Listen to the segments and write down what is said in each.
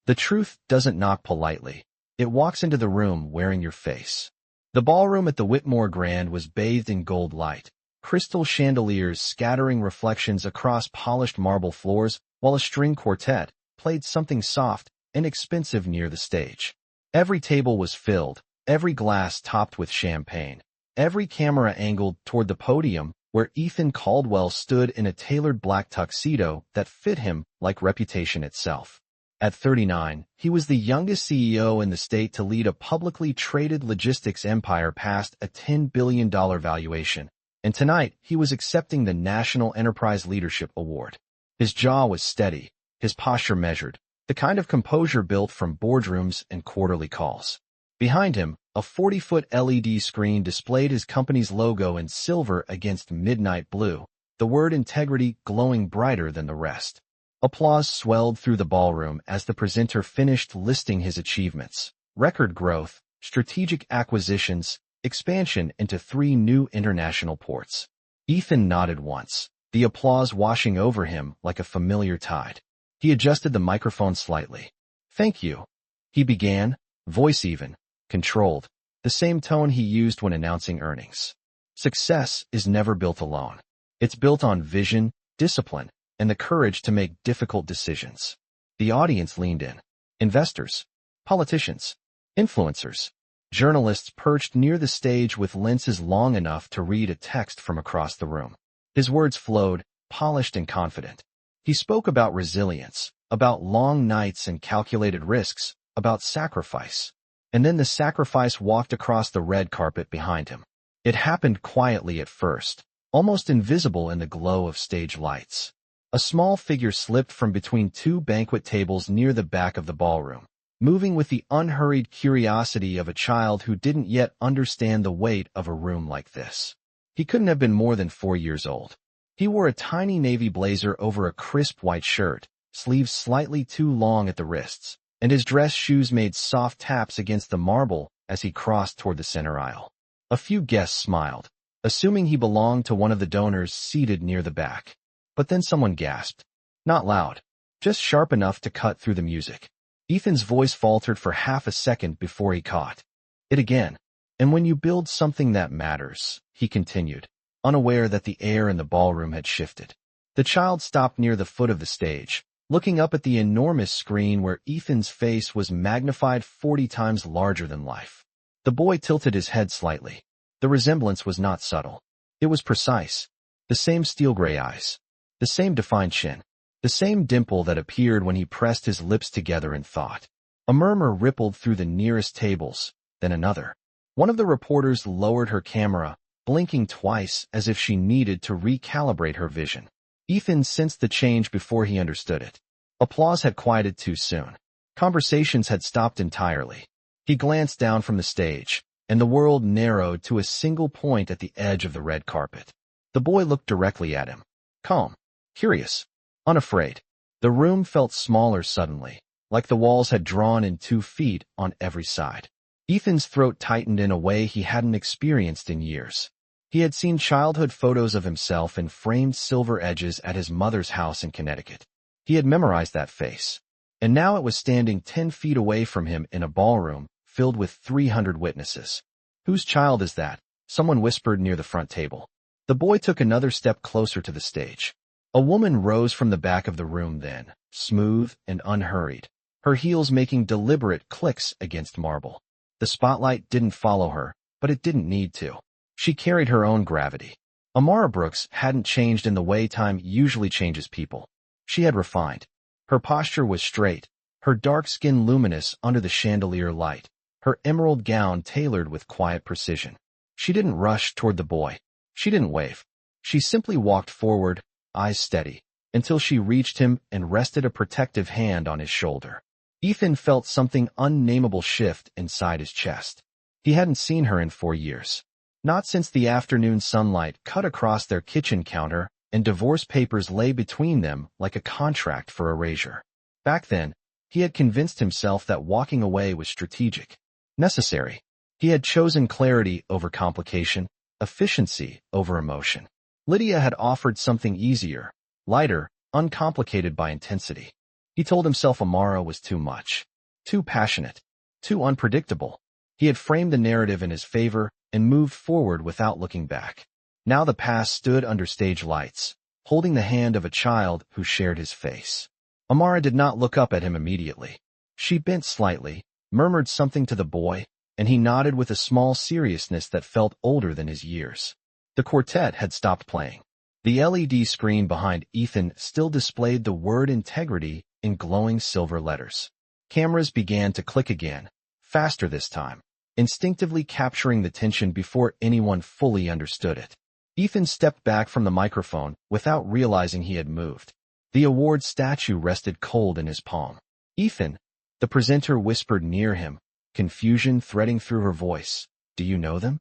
The truth doesn't knock politely. It walks into the room wearing your face. The ballroom at the Whitmore Grand was bathed in gold light, crystal chandeliers scattering reflections across polished marble floors, while a string quartet played something soft and expensive near the stage. Every table was filled, every glass topped with champagne, every camera angled toward the podium where Ethan Caldwell stood in a tailored black tuxedo that fit him like reputation itself. At 39, he was the youngest CEO in the state to lead a publicly traded logistics empire past a $10 billion valuation, and tonight he was accepting the National Enterprise Leadership Award. His jaw was steady, his posture measured, the kind of composure built from boardrooms and quarterly calls. Behind him, a 40-foot LED screen displayed his company's logo in silver against midnight blue, the word integrity glowing brighter than the rest. Applause swelled through the ballroom as the presenter finished listing his achievements: record growth, strategic acquisitions, expansion into 3 new international ports. Ethan nodded once, the applause washing over him like a familiar tide. He adjusted the microphone slightly. "Thank you," he began, voice even, controlled, the same tone he used when announcing earnings. Success is never built alone. It's built on vision, discipline, and the courage to make difficult decisions. The audience leaned in. Investors, politicians, influencers, journalists perched near the stage with lenses long enough to read a text from across the room. His words flowed, polished and confident. He spoke about resilience, about long nights and calculated risks, about sacrifice. And then the sacrifice walked across the red carpet behind him. It happened quietly at first, almost invisible in the glow of stage lights. A small figure slipped from between 2 banquet tables near the back of the ballroom, moving with the unhurried curiosity of a child who didn't yet understand the weight of a room like this. He couldn't have been more than 4 years old. He wore a tiny navy blazer over a crisp white shirt, sleeves slightly too long at the wrists, and his dress shoes made soft taps against the marble as he crossed toward the center aisle. A few guests smiled, assuming he belonged to one of the donors seated near the back. But then someone gasped. Not loud, just sharp enough to cut through the music. Ethan's voice faltered for half a second before he caught it again. "And when you build something that matters," he continued, unaware that the air in the ballroom had shifted. The child stopped near the foot of the stage, looking up at the enormous screen where Ethan's face was magnified 40 times larger than life. The boy tilted his head slightly. The resemblance was not subtle. It was precise. The same steel-gray eyes, the same defined chin, the same dimple that appeared when he pressed his lips together in thought. A murmur rippled through the nearest tables, then another. One of the reporters lowered her camera, blinking twice as if she needed to recalibrate her vision. Ethan sensed the change before he understood it. Applause had quieted too soon. Conversations had stopped entirely. He glanced down from the stage, and the world narrowed to a single point at the edge of the red carpet. The boy looked directly at him. Calm, curious, unafraid. The room felt smaller suddenly, like the walls had drawn in 2 feet on every side. Ethan's throat tightened in a way he hadn't experienced in years. He had seen childhood photos of himself in framed silver edges at his mother's house in Connecticut. He had memorized that face. And now it was standing 10 feet away from him in a ballroom filled with 300 witnesses. "Whose child is that?" someone whispered near the front table. The boy took another step closer to the stage. A woman rose from the back of the room then, smooth and unhurried, her heels making deliberate clicks against marble. The spotlight didn't follow her, but it didn't need to. She carried her own gravity. Amara Brooks hadn't changed in the way time usually changes people. She had refined. Her posture was straight, her dark skin luminous under the chandelier light, her emerald gown tailored with quiet precision. She didn't rush toward the boy. She didn't wave. She simply walked forward, eyes steady, until she reached him and rested a protective hand on his shoulder. Ethan felt something unnameable shift inside his chest. He hadn't seen her in 4 years. Not since the afternoon sunlight cut across their kitchen counter and divorce papers lay between them like a contract for erasure. Back then, he had convinced himself that walking away was strategic, necessary. He had chosen clarity over complication, efficiency over emotion. Lydia had offered something easier, lighter, uncomplicated by intensity. He told himself Amara was too much, too passionate, too unpredictable. He had framed the narrative in his favor and moved forward without looking back. Now the past stood under stage lights, holding the hand of a child who shared his face. Amara did not look up at him immediately. She bent slightly, murmured something to the boy, and he nodded with a small seriousness that felt older than his years. The quartet had stopped playing. The LED screen behind Ethan still displayed the word integrity in glowing silver letters. Cameras began to click again, faster this time, instinctively capturing the tension before anyone fully understood it. Ethan stepped back from the microphone without realizing he had moved. The award statue rested cold in his palm. "Ethan," the presenter whispered near him, confusion threading through her voice. "Do you know them?"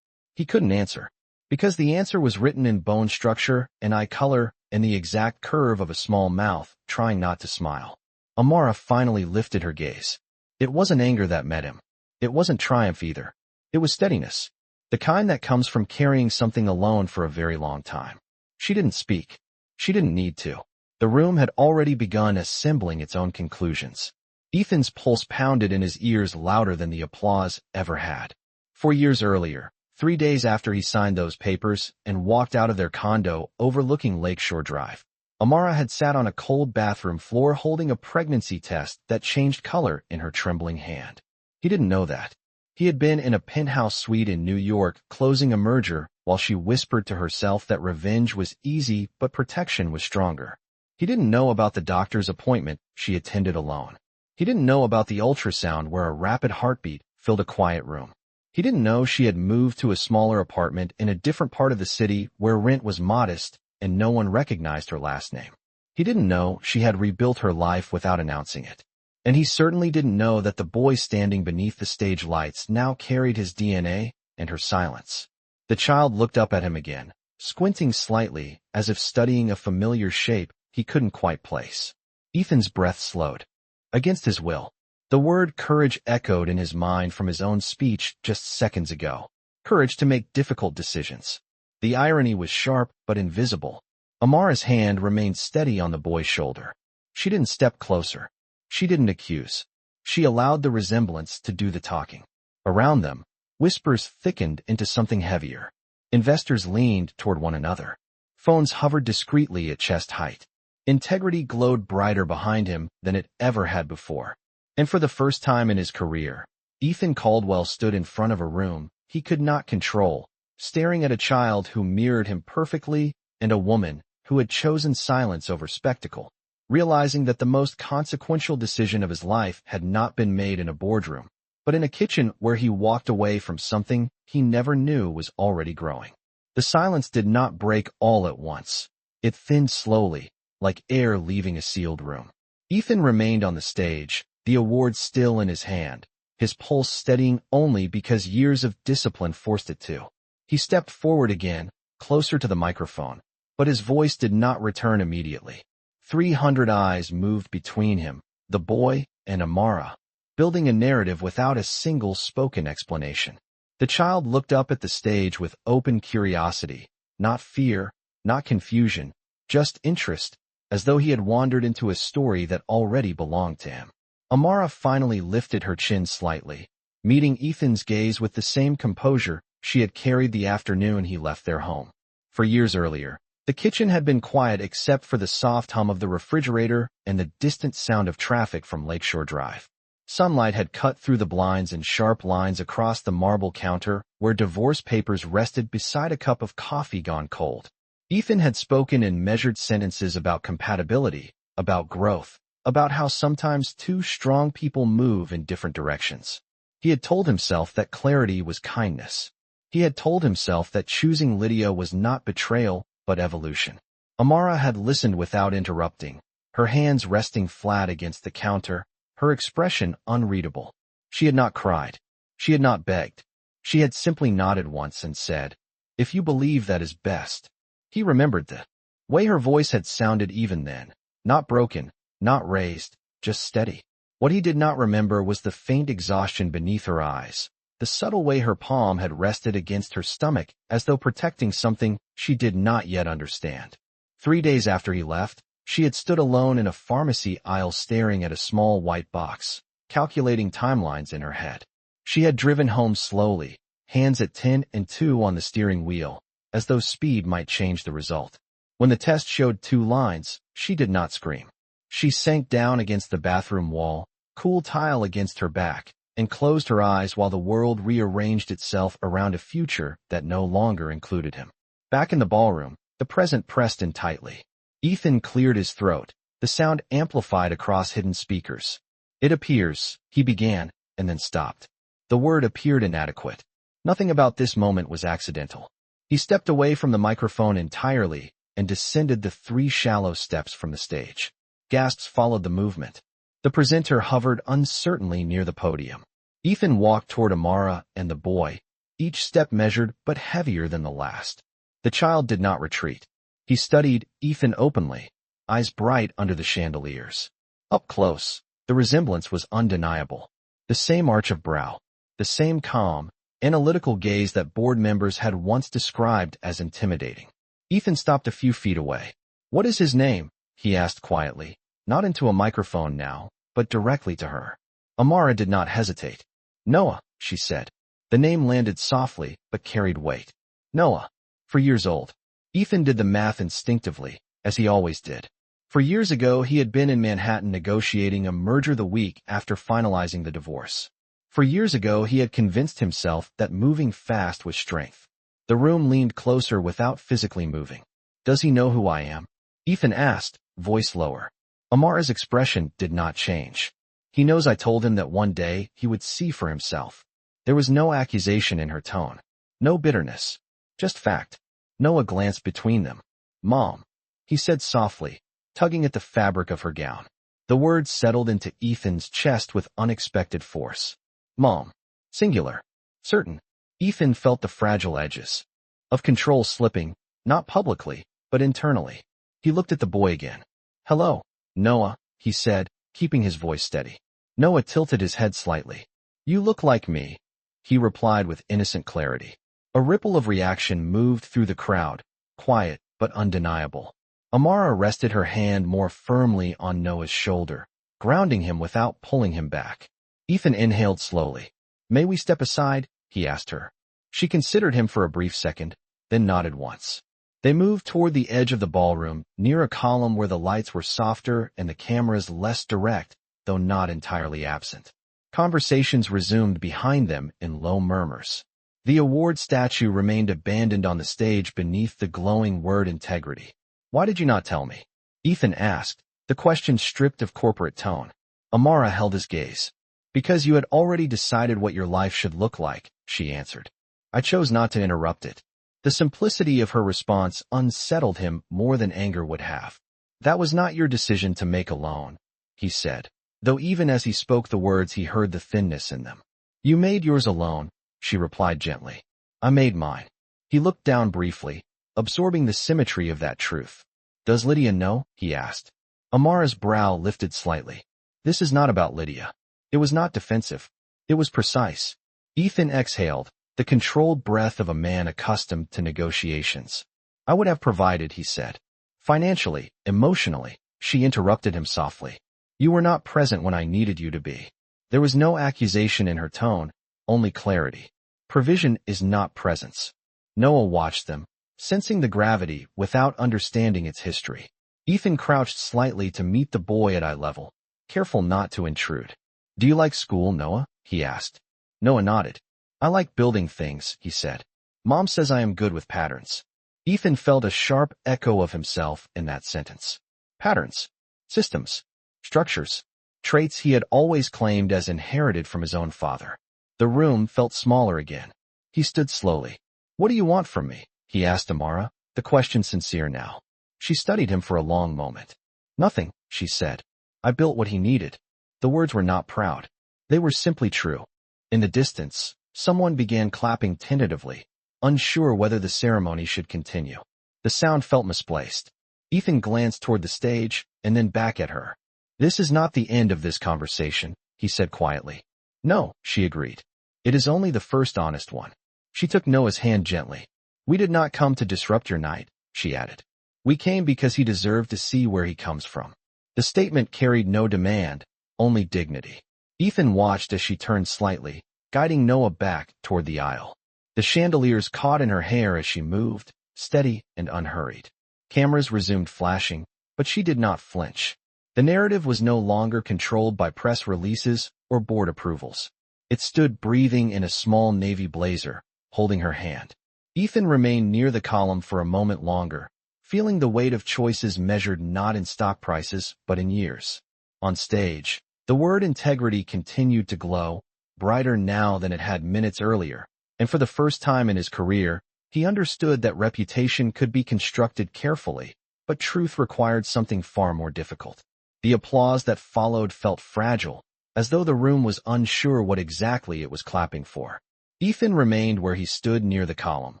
He couldn't answer, because the answer was written in bone structure and eye color and the exact curve of a small mouth, trying not to smile. Amara finally lifted her gaze. It wasn't anger that met him. It wasn't triumph either. It was steadiness, the kind that comes from carrying something alone for a very long time. She didn't speak. She didn't need to. The room had already begun assembling its own conclusions. Ethan's pulse pounded in his ears louder than the applause ever had. 4 years earlier, 3 days after he signed those papers and walked out of their condo overlooking Lakeshore Drive, Amara had sat on a cold bathroom floor holding a pregnancy test that changed color in her trembling hand. He didn't know that. He had been in a penthouse suite in New York closing a merger while she whispered to herself that revenge was easy but protection was stronger. He didn't know about the doctor's appointment she attended alone. He didn't know about the ultrasound where a rapid heartbeat filled a quiet room. He didn't know she had moved to a smaller apartment in a different part of the city where rent was modest and no one recognized her last name. He didn't know she had rebuilt her life without announcing it. And he certainly didn't know that the boy standing beneath the stage lights now carried his DNA and her silence. The child looked up at him again, squinting slightly as if studying a familiar shape he couldn't quite place. Ethan's breath slowed. Against his will, the word courage echoed in his mind from his own speech just seconds ago. Courage to make difficult decisions. The irony was sharp but invisible. Amara's hand remained steady on the boy's shoulder. She didn't step closer. She didn't accuse. She allowed the resemblance to do the talking. Around them, whispers thickened into something heavier. Investors leaned toward one another. Phones hovered discreetly at chest height. Integrity glowed brighter behind him than it ever had before. And for the first time in his career, Ethan Caldwell stood in front of a room he could not control, staring at a child who mirrored him perfectly and a woman who had chosen silence over spectacle, realizing that the most consequential decision of his life had not been made in a boardroom, but in a kitchen where he walked away from something he never knew was already growing. The silence did not break all at once. It thinned slowly, like air leaving a sealed room. Ethan remained on the stage, the award still in his hand, his pulse steadying only because years of discipline forced it to. He stepped forward again, closer to the microphone, but his voice did not return immediately. 300 eyes moved between him, the boy, and Amara, building a narrative without a single spoken explanation. The child looked up at the stage with open curiosity, not fear, not confusion, just interest, as though he had wandered into a story that already belonged to him. Amara finally lifted her chin slightly, meeting Ethan's gaze with the same composure she had carried the afternoon he left their home. For years earlier, the kitchen had been quiet except for the soft hum of the refrigerator and the distant sound of traffic from Lakeshore Drive. Sunlight had cut through the blinds in sharp lines across the marble counter where divorce papers rested beside a cup of coffee gone cold. Ethan had spoken in measured sentences about compatibility, about growth, about how sometimes two strong people move in different directions. He had told himself that clarity was kindness. He had told himself that choosing Lydia was not betrayal, but evolution. Amara had listened without interrupting, her hands resting flat against the counter, her expression unreadable. She had not cried. She had not begged. She had simply nodded once and said, "If you believe that is best." He remembered the way her voice had sounded even then, not broken, not raised, just steady. What he did not remember was the faint exhaustion beneath her eyes, the subtle way her palm had rested against her stomach as though protecting something she did not yet understand. 3 days after he left, She had stood alone in a pharmacy aisle staring at a small white box, calculating timelines in her head. She had driven home slowly, hands at 10 and 2 on the steering wheel, as though speed might change the result. When the test showed 2 lines, she did not scream. She sank down against the bathroom wall, cool tile against her back, and closed her eyes while the world rearranged itself around a future that no longer included him. Back in the ballroom, the present pressed in tightly. Ethan cleared his throat, the sound amplified across hidden speakers. It appears, he began, and then stopped. The word appeared inadequate. Nothing about this moment was accidental. He stepped away from the microphone entirely and descended the 3 shallow steps from the stage. Gasps followed the movement. The presenter hovered uncertainly near the podium. Ethan walked toward Amara and the boy, each step measured but heavier than the last. The child did not retreat. He studied Ethan openly, eyes bright under the chandeliers. Up close, the resemblance was undeniable. The same arch of brow, the same calm, analytical gaze that board members had once described as intimidating. Ethan stopped a few feet away. "What is his name?" he asked quietly, not into a microphone now, but directly to her. Amara did not hesitate. "Noah," she said. The name landed softly, but carried weight. Noah. 4 years old. Ethan did the math instinctively, as he always did. 4 years ago, he had been in Manhattan negotiating a merger the week after finalizing the divorce. 4 years ago, he had convinced himself that moving fast was strength. The room leaned closer without physically moving. "Does he know who I am?" Ethan asked, voice lower. Amara's expression did not change. "He knows I told him that one day he would see for himself." There was no accusation in her tone. No bitterness. Just fact. Noah glanced between them. "Mom," he said softly, tugging at the fabric of her gown. The words settled into Ethan's chest with unexpected force. Mom. Singular. Certain. Ethan felt the fragile edges of control slipping, not publicly, but internally. He looked at the boy again. "Hello, Noah," he said, keeping his voice steady. Noah tilted his head slightly. "You look like me," he replied with innocent clarity. A ripple of reaction moved through the crowd, quiet but undeniable. Amara rested her hand more firmly on Noah's shoulder, grounding him without pulling him back. Ethan inhaled slowly. "May we step aside?" he asked her. She considered him for a brief second, then nodded once. They moved toward the edge of the ballroom, near a column where the lights were softer and the cameras less direct, though not entirely absent. Conversations resumed behind them in low murmurs. The award statue remained abandoned on the stage beneath the glowing word integrity. "Why did you not tell me?" Ethan asked, the question stripped of corporate tone. Amara held his gaze. "Because you had already decided what your life should look like," she answered. I chose not to interrupt it. The simplicity of her response unsettled him more than anger would have. "That was not your decision to make alone," he said, though even as he spoke the words he heard the thinness in them. "You made yours alone," she replied gently. "I made mine." He looked down briefly, absorbing the symmetry of that truth. "Does Lydia know?" he asked. Amara's brow lifted slightly. "This is not about Lydia." It was not defensive. It was precise. Ethan exhaled, the controlled breath of a man accustomed to negotiations. "I would have provided," he said. "Financially, emotionally," she interrupted him softly. "You were not present when I needed you to be." There was no accusation in her tone, only clarity. Provision is not presence. Noah watched them, sensing the gravity without understanding its history. Ethan crouched slightly to meet the boy at eye level, careful not to intrude. "Do you like school, Noah?" he asked. Noah nodded. "I like building things," he said. "Mom says I am good with patterns." Ethan felt a sharp echo of himself in that sentence. Patterns, systems, structures, traits he had always claimed as inherited from his own father. The room felt smaller again. He stood slowly. "What do you want from me?" he asked Amara, the question sincere now. She studied him for a long moment. "Nothing," she said. "I built what he needed." The words were not proud. They were simply true. In the distance, someone began clapping tentatively, unsure whether the ceremony should continue. The sound felt misplaced. Ethan glanced toward the stage and then back at her. "This is not the end of this conversation," he said quietly. "No," she agreed. "It is only the first honest one." She took Noah's hand gently. "We did not come to disrupt your night," she added. We came because he deserved to see where he comes from. The statement carried no demand, only dignity. Ethan watched as she turned slightly, guiding Noah back toward the aisle. The chandeliers caught in her hair as she moved, steady and unhurried. Cameras resumed flashing, but she did not flinch. The narrative was no longer controlled by press releases or board approvals. It stood breathing in a small navy blazer, holding her hand. Ethan remained near the column for a moment longer, feeling the weight of choices measured not in stock prices but in years. On stage, the word integrity continued to glow, brighter now than it had minutes earlier, and for the first time in his career, he understood that reputation could be constructed carefully, but truth required something far more difficult. The applause that followed felt fragile, as though the room was unsure what exactly it was clapping for. Ethan remained where he stood near the column,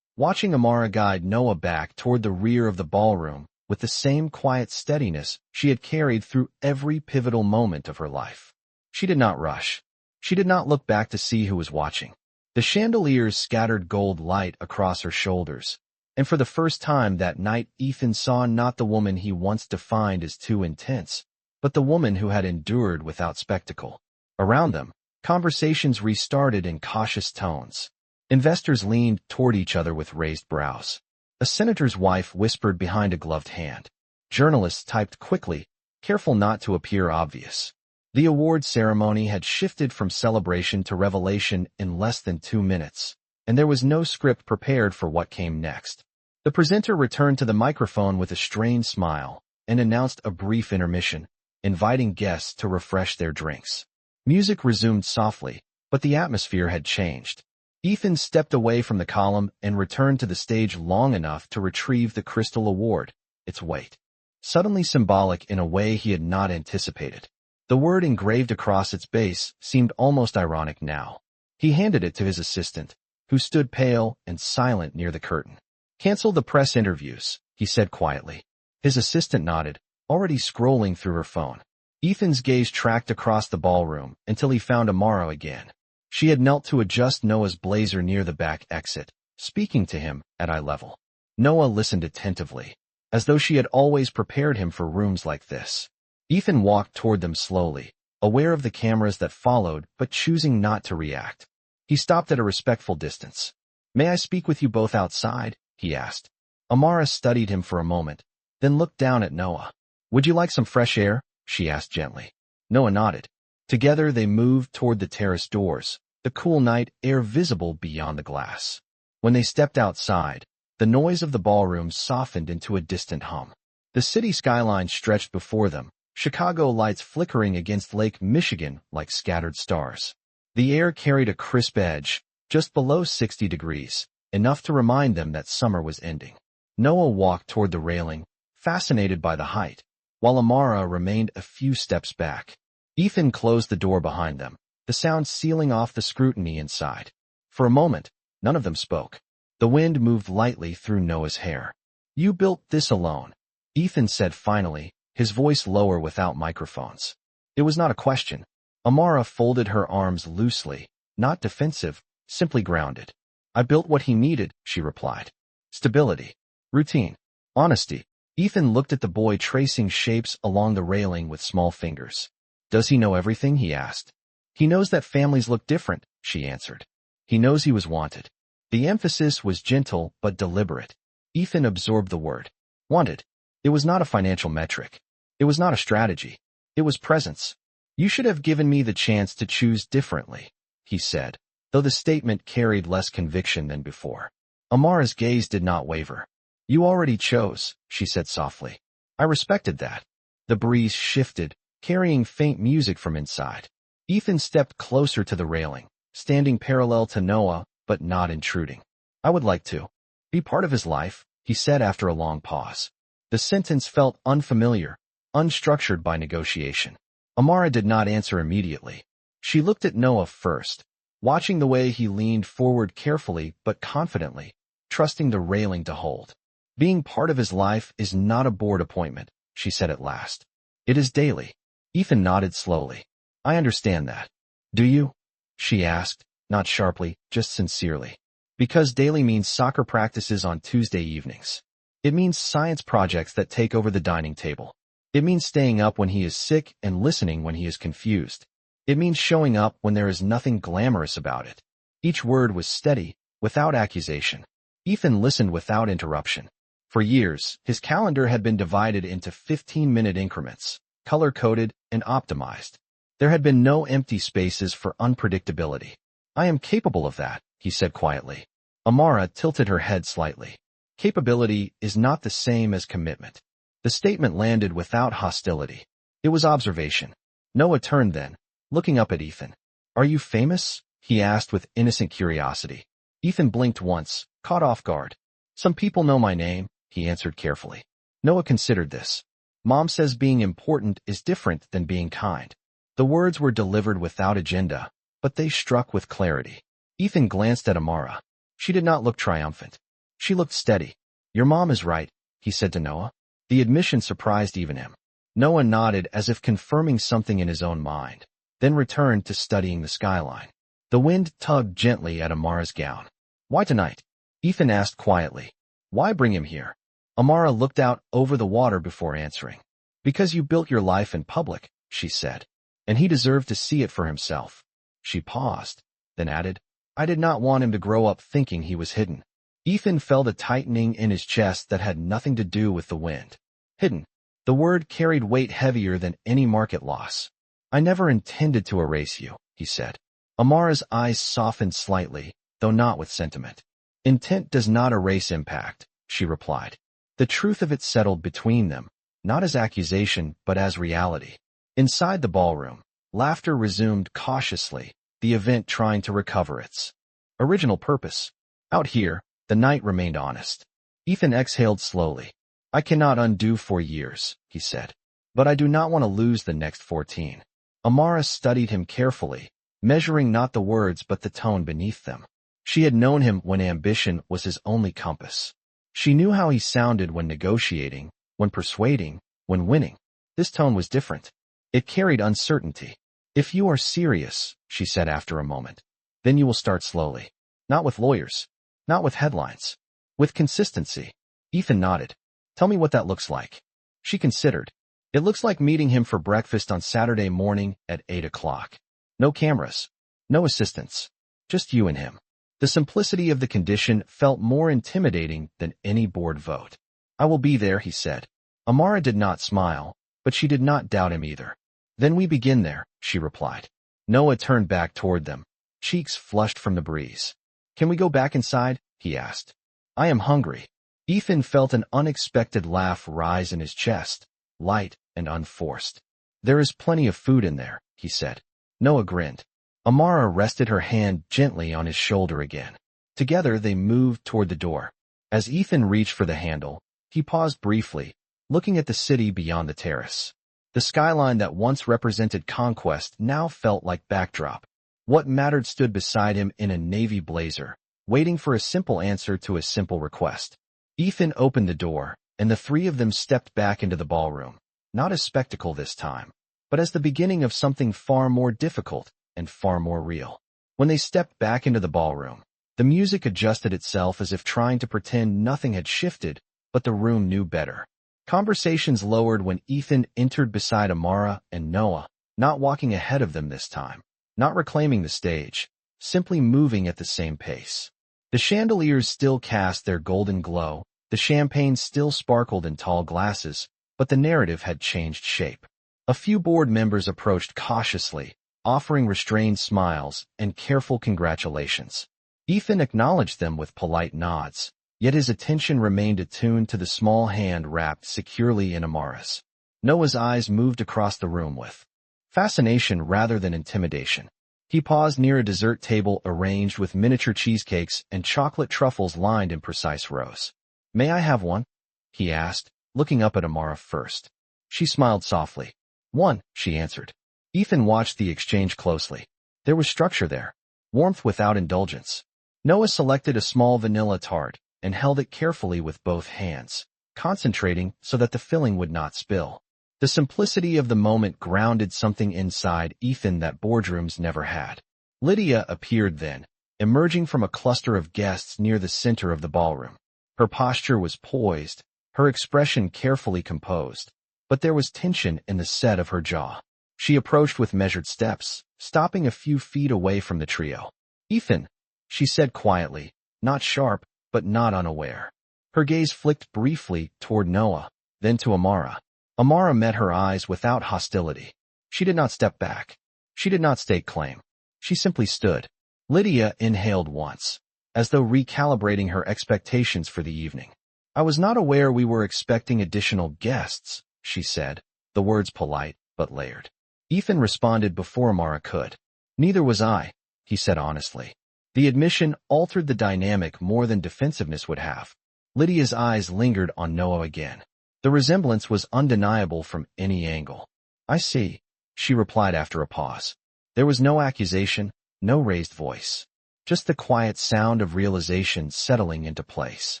watching Amara guide Noah back toward the rear of the ballroom with the same quiet steadiness she had carried through every pivotal moment of her life. She did not rush. She did not look back to see who was watching. The chandeliers scattered gold light across her shoulders, and for the first time that night Ethan saw not the woman he once defined as too intense, but the woman who had endured without spectacle. Around them, conversations restarted in cautious tones. Investors leaned toward each other with raised brows. A senator's wife whispered behind a gloved hand. Journalists typed quickly, careful not to appear obvious. The award ceremony had shifted from celebration to revelation in less than 2 minutes, and there was no script prepared for what came next. The presenter returned to the microphone with a strained smile and announced a brief intermission, inviting guests to refresh their drinks. Music resumed softly, but the atmosphere had changed. Ethan stepped away from the column and returned to the stage long enough to retrieve the crystal award, its weight. Suddenly symbolic in a way he had not anticipated. The word engraved across its base seemed almost ironic now. He handed it to his assistant, who stood pale and silent near the curtain. "Cancel the press interviews," he said quietly. His assistant nodded, already scrolling through her phone. Ethan's gaze tracked across the ballroom until he found Amara again. She had knelt to adjust Noah's blazer near the back exit, speaking to him at eye level. Noah listened attentively, as though she had always prepared him for rooms like this. Ethan walked toward them slowly, aware of the cameras that followed but choosing not to react. He stopped at a respectful distance. "May I speak with you both outside?" he asked. Amara studied him for a moment, then looked down at Noah. "Would you like some fresh air?" she asked gently. Noah nodded. Together they moved toward the terrace doors, the cool night air visible beyond the glass. When they stepped outside, the noise of the ballroom softened into a distant hum. The city skyline stretched before them, Chicago lights flickering against Lake Michigan like scattered stars. The air carried a crisp edge, just below 60 degrees, enough to remind them that summer was ending. Noah walked toward the railing, fascinated by the height, while Amara remained a few steps back. Ethan closed the door behind them, the sound sealing off the scrutiny inside. For a moment, none of them spoke. The wind moved lightly through Noah's hair. "You built this alone," Ethan said finally, his voice lower without microphones. It was not a question. Amara folded her arms loosely, not defensive, simply grounded. "I built what he needed," she replied. "Stability. Routine. Honesty." Ethan looked at the boy tracing shapes along the railing with small fingers. "Does he know everything?" he asked. "He knows that families look different," she answered. "He knows he was wanted." The emphasis was gentle but deliberate. Ethan absorbed the word. Wanted. It was not a financial metric. It was not a strategy. It was presence. "You should have given me the chance to choose differently," he said, though the statement carried less conviction than before. Amara's gaze did not waver. "You already chose," she said softly. "I respected that." The breeze shifted, carrying faint music from inside. Ethan stepped closer to the railing, standing parallel to Noah, but not intruding. "I would like to be part of his life," he said after a long pause. The sentence felt unfamiliar, unstructured by negotiation. Amara did not answer immediately. She looked at Noah first, watching the way he leaned forward carefully but confidently, trusting the railing to hold. "Being part of his life is not a board appointment," she said at last. "It is daily." Ethan nodded slowly. "I understand that." "Do you?" she asked, not sharply, just sincerely. "Because daily means soccer practices on Tuesday evenings." It means science projects that take over the dining table. It means staying up when he is sick and listening when he is confused. It means showing up when there is nothing glamorous about it. Each word was steady, without accusation. Ethan listened without interruption. For years, his calendar had been divided into 15-minute increments, color-coded and optimized. There had been no empty spaces for unpredictability. I am capable of that, he said quietly. Amara tilted her head slightly. Capability is not the same as commitment. The statement landed without hostility. It was observation. Noah turned then, looking up at Ethan. Are you famous? He asked with innocent curiosity. Ethan blinked once, caught off guard. Some people know my name, he answered carefully. Noah considered this. Mom says being important is different than being kind. The words were delivered without agenda, but they struck with clarity. Ethan glanced at Amara. She did not look triumphant. She looked steady. Your mom is right, he said to Noah. The admission surprised even him. Noah nodded as if confirming something in his own mind, then returned to studying the skyline. The wind tugged gently at Amara's gown. Why tonight? Ethan asked quietly. Why bring him here? Amara looked out over the water before answering. Because you built your life in public, she said, and he deserved to see it for himself. She paused, then added, I did not want him to grow up thinking he was hidden. Ethan felt a tightening in his chest that had nothing to do with the wind. Hidden. The word carried weight heavier than any market loss. I never intended to erase you, he said. Amara's eyes softened slightly, though not with sentiment. Intent does not erase impact, she replied. The truth of it settled between them, not as accusation but as reality. Inside the ballroom, laughter resumed cautiously, the event trying to recover its original purpose. Out here, the night remained honest. Ethan exhaled slowly. I cannot undo 4 years, he said. But I do not want to lose the next 14. Amara studied him carefully, measuring not the words but the tone beneath them. She had known him when ambition was his only compass. She knew how he sounded when negotiating, when persuading, when winning. This tone was different. It carried uncertainty. If you are serious, she said after a moment, then you will start slowly. Not with lawyers. Not with headlines. With consistency. Ethan nodded. Tell me what that looks like. She considered. It looks like meeting him for breakfast on Saturday morning at 8 o'clock. No cameras. No assistants. Just you and him. The simplicity of the condition felt more intimidating than any board vote. I will be there, he said. Amara did not smile, but she did not doubt him either. Then we begin there, she replied. Noah turned back toward them, cheeks flushed from the breeze. Can we go back inside? He asked. I am hungry. Ethan felt an unexpected laugh rise in his chest, light and unforced. There is plenty of food in there, he said. Noah grinned. Amara rested her hand gently on his shoulder again. Together they moved toward the door. As Ethan reached for the handle, he paused briefly, looking at the city beyond the terrace. The skyline that once represented conquest now felt like backdrop. What mattered stood beside him in a navy blazer, waiting for a simple answer to a simple request. Ethan opened the door, and the three of them stepped back into the ballroom, not as spectacle this time, but as the beginning of something far more difficult and far more real. When they stepped back into the ballroom, the music adjusted itself as if trying to pretend nothing had shifted, but the room knew better. Conversations lowered when Ethan entered beside Amara and Noah, not walking ahead of them this time, not reclaiming the stage, simply moving at the same pace. The chandeliers still cast their golden glow, the champagne still sparkled in tall glasses, but the narrative had changed shape. A few board members approached cautiously, offering restrained smiles and careful congratulations. Ethan acknowledged them with polite nods, yet his attention remained attuned to the small hand wrapped securely in Amara's. Noah's eyes moved across the room with fascination rather than intimidation. He paused near a dessert table arranged with miniature cheesecakes and chocolate truffles lined in precise rows. May I have one? He asked, looking up at Amara first. She smiled softly. One, she answered. Ethan watched the exchange closely. There was structure there, warmth without indulgence. Noah selected a small vanilla tart and held it carefully with both hands, concentrating so that the filling would not spill. The simplicity of the moment grounded something inside Ethan that boardrooms never had. Lydia appeared then, emerging from a cluster of guests near the center of the ballroom. Her posture was poised, her expression carefully composed, but there was tension in the set of her jaw. She approached with measured steps, stopping a few feet away from the trio. "Ethan," she said quietly, not sharp, but not unaware. Her gaze flicked briefly toward Noah, then to Amara. Amara met her eyes without hostility. She did not step back. She did not stake claim. She simply stood. Lydia inhaled once, as though recalibrating her expectations for the evening. "I was not aware we were expecting additional guests," she said, the words polite but layered. Ethan responded before Amara could. "Neither was I," he said honestly. The admission altered the dynamic more than defensiveness would have. Lydia's eyes lingered on Noah again. The resemblance was undeniable from any angle. "I see," she replied after a pause. There was no accusation, no raised voice. Just the quiet sound of realization settling into place.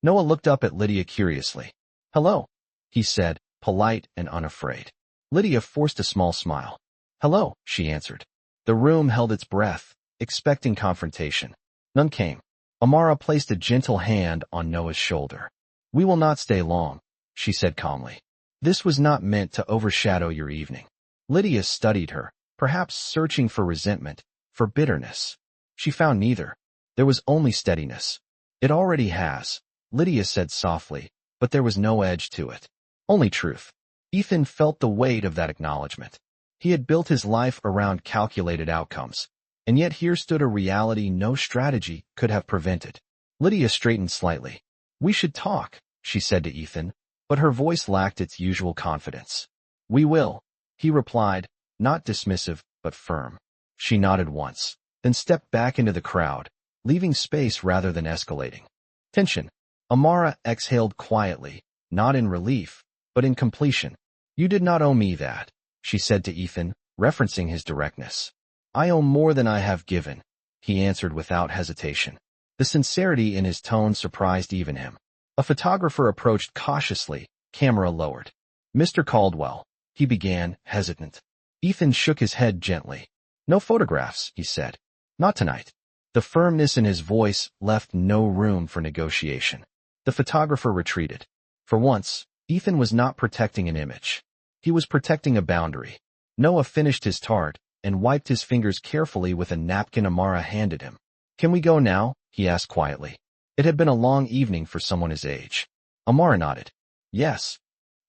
Noah looked up at Lydia curiously. "Hello," he said, polite and unafraid. Lydia forced a small smile. "Hello," she answered. The room held its breath, expecting confrontation. None came. Amara placed a gentle hand on Noah's shoulder. "We will not stay long," she said calmly. "This was not meant to overshadow your evening." Lydia studied her, perhaps searching for resentment, for bitterness. She found neither. There was only steadiness. "It already has," Lydia said softly, but there was no edge to it. Only truth. Ethan felt the weight of that acknowledgement. He had built his life around calculated outcomes, and yet here stood a reality no strategy could have prevented. Lydia straightened slightly. "We should talk," she said to Ethan, but her voice lacked its usual confidence. "We will," he replied, not dismissive, but firm. She nodded once, then stepped back into the crowd, leaving space rather than escalating. Tension. Amara exhaled quietly, not in relief, but in completion. "You did not owe me that," she said to Ethan, referencing his directness. "I owe more than I have given," he answered without hesitation. The sincerity in his tone surprised even him. A photographer approached cautiously, camera lowered. "Mr. Caldwell," he began, hesitant. Ethan shook his head gently. "No photographs," he said. "Not tonight." The firmness in his voice left no room for negotiation. The photographer retreated. For once, Ethan was not protecting an image. He was protecting a boundary. Noah finished his tart and wiped his fingers carefully with a napkin Amara handed him. "Can we go now?" he asked quietly. It had been a long evening for someone his age. Amara nodded. "Yes."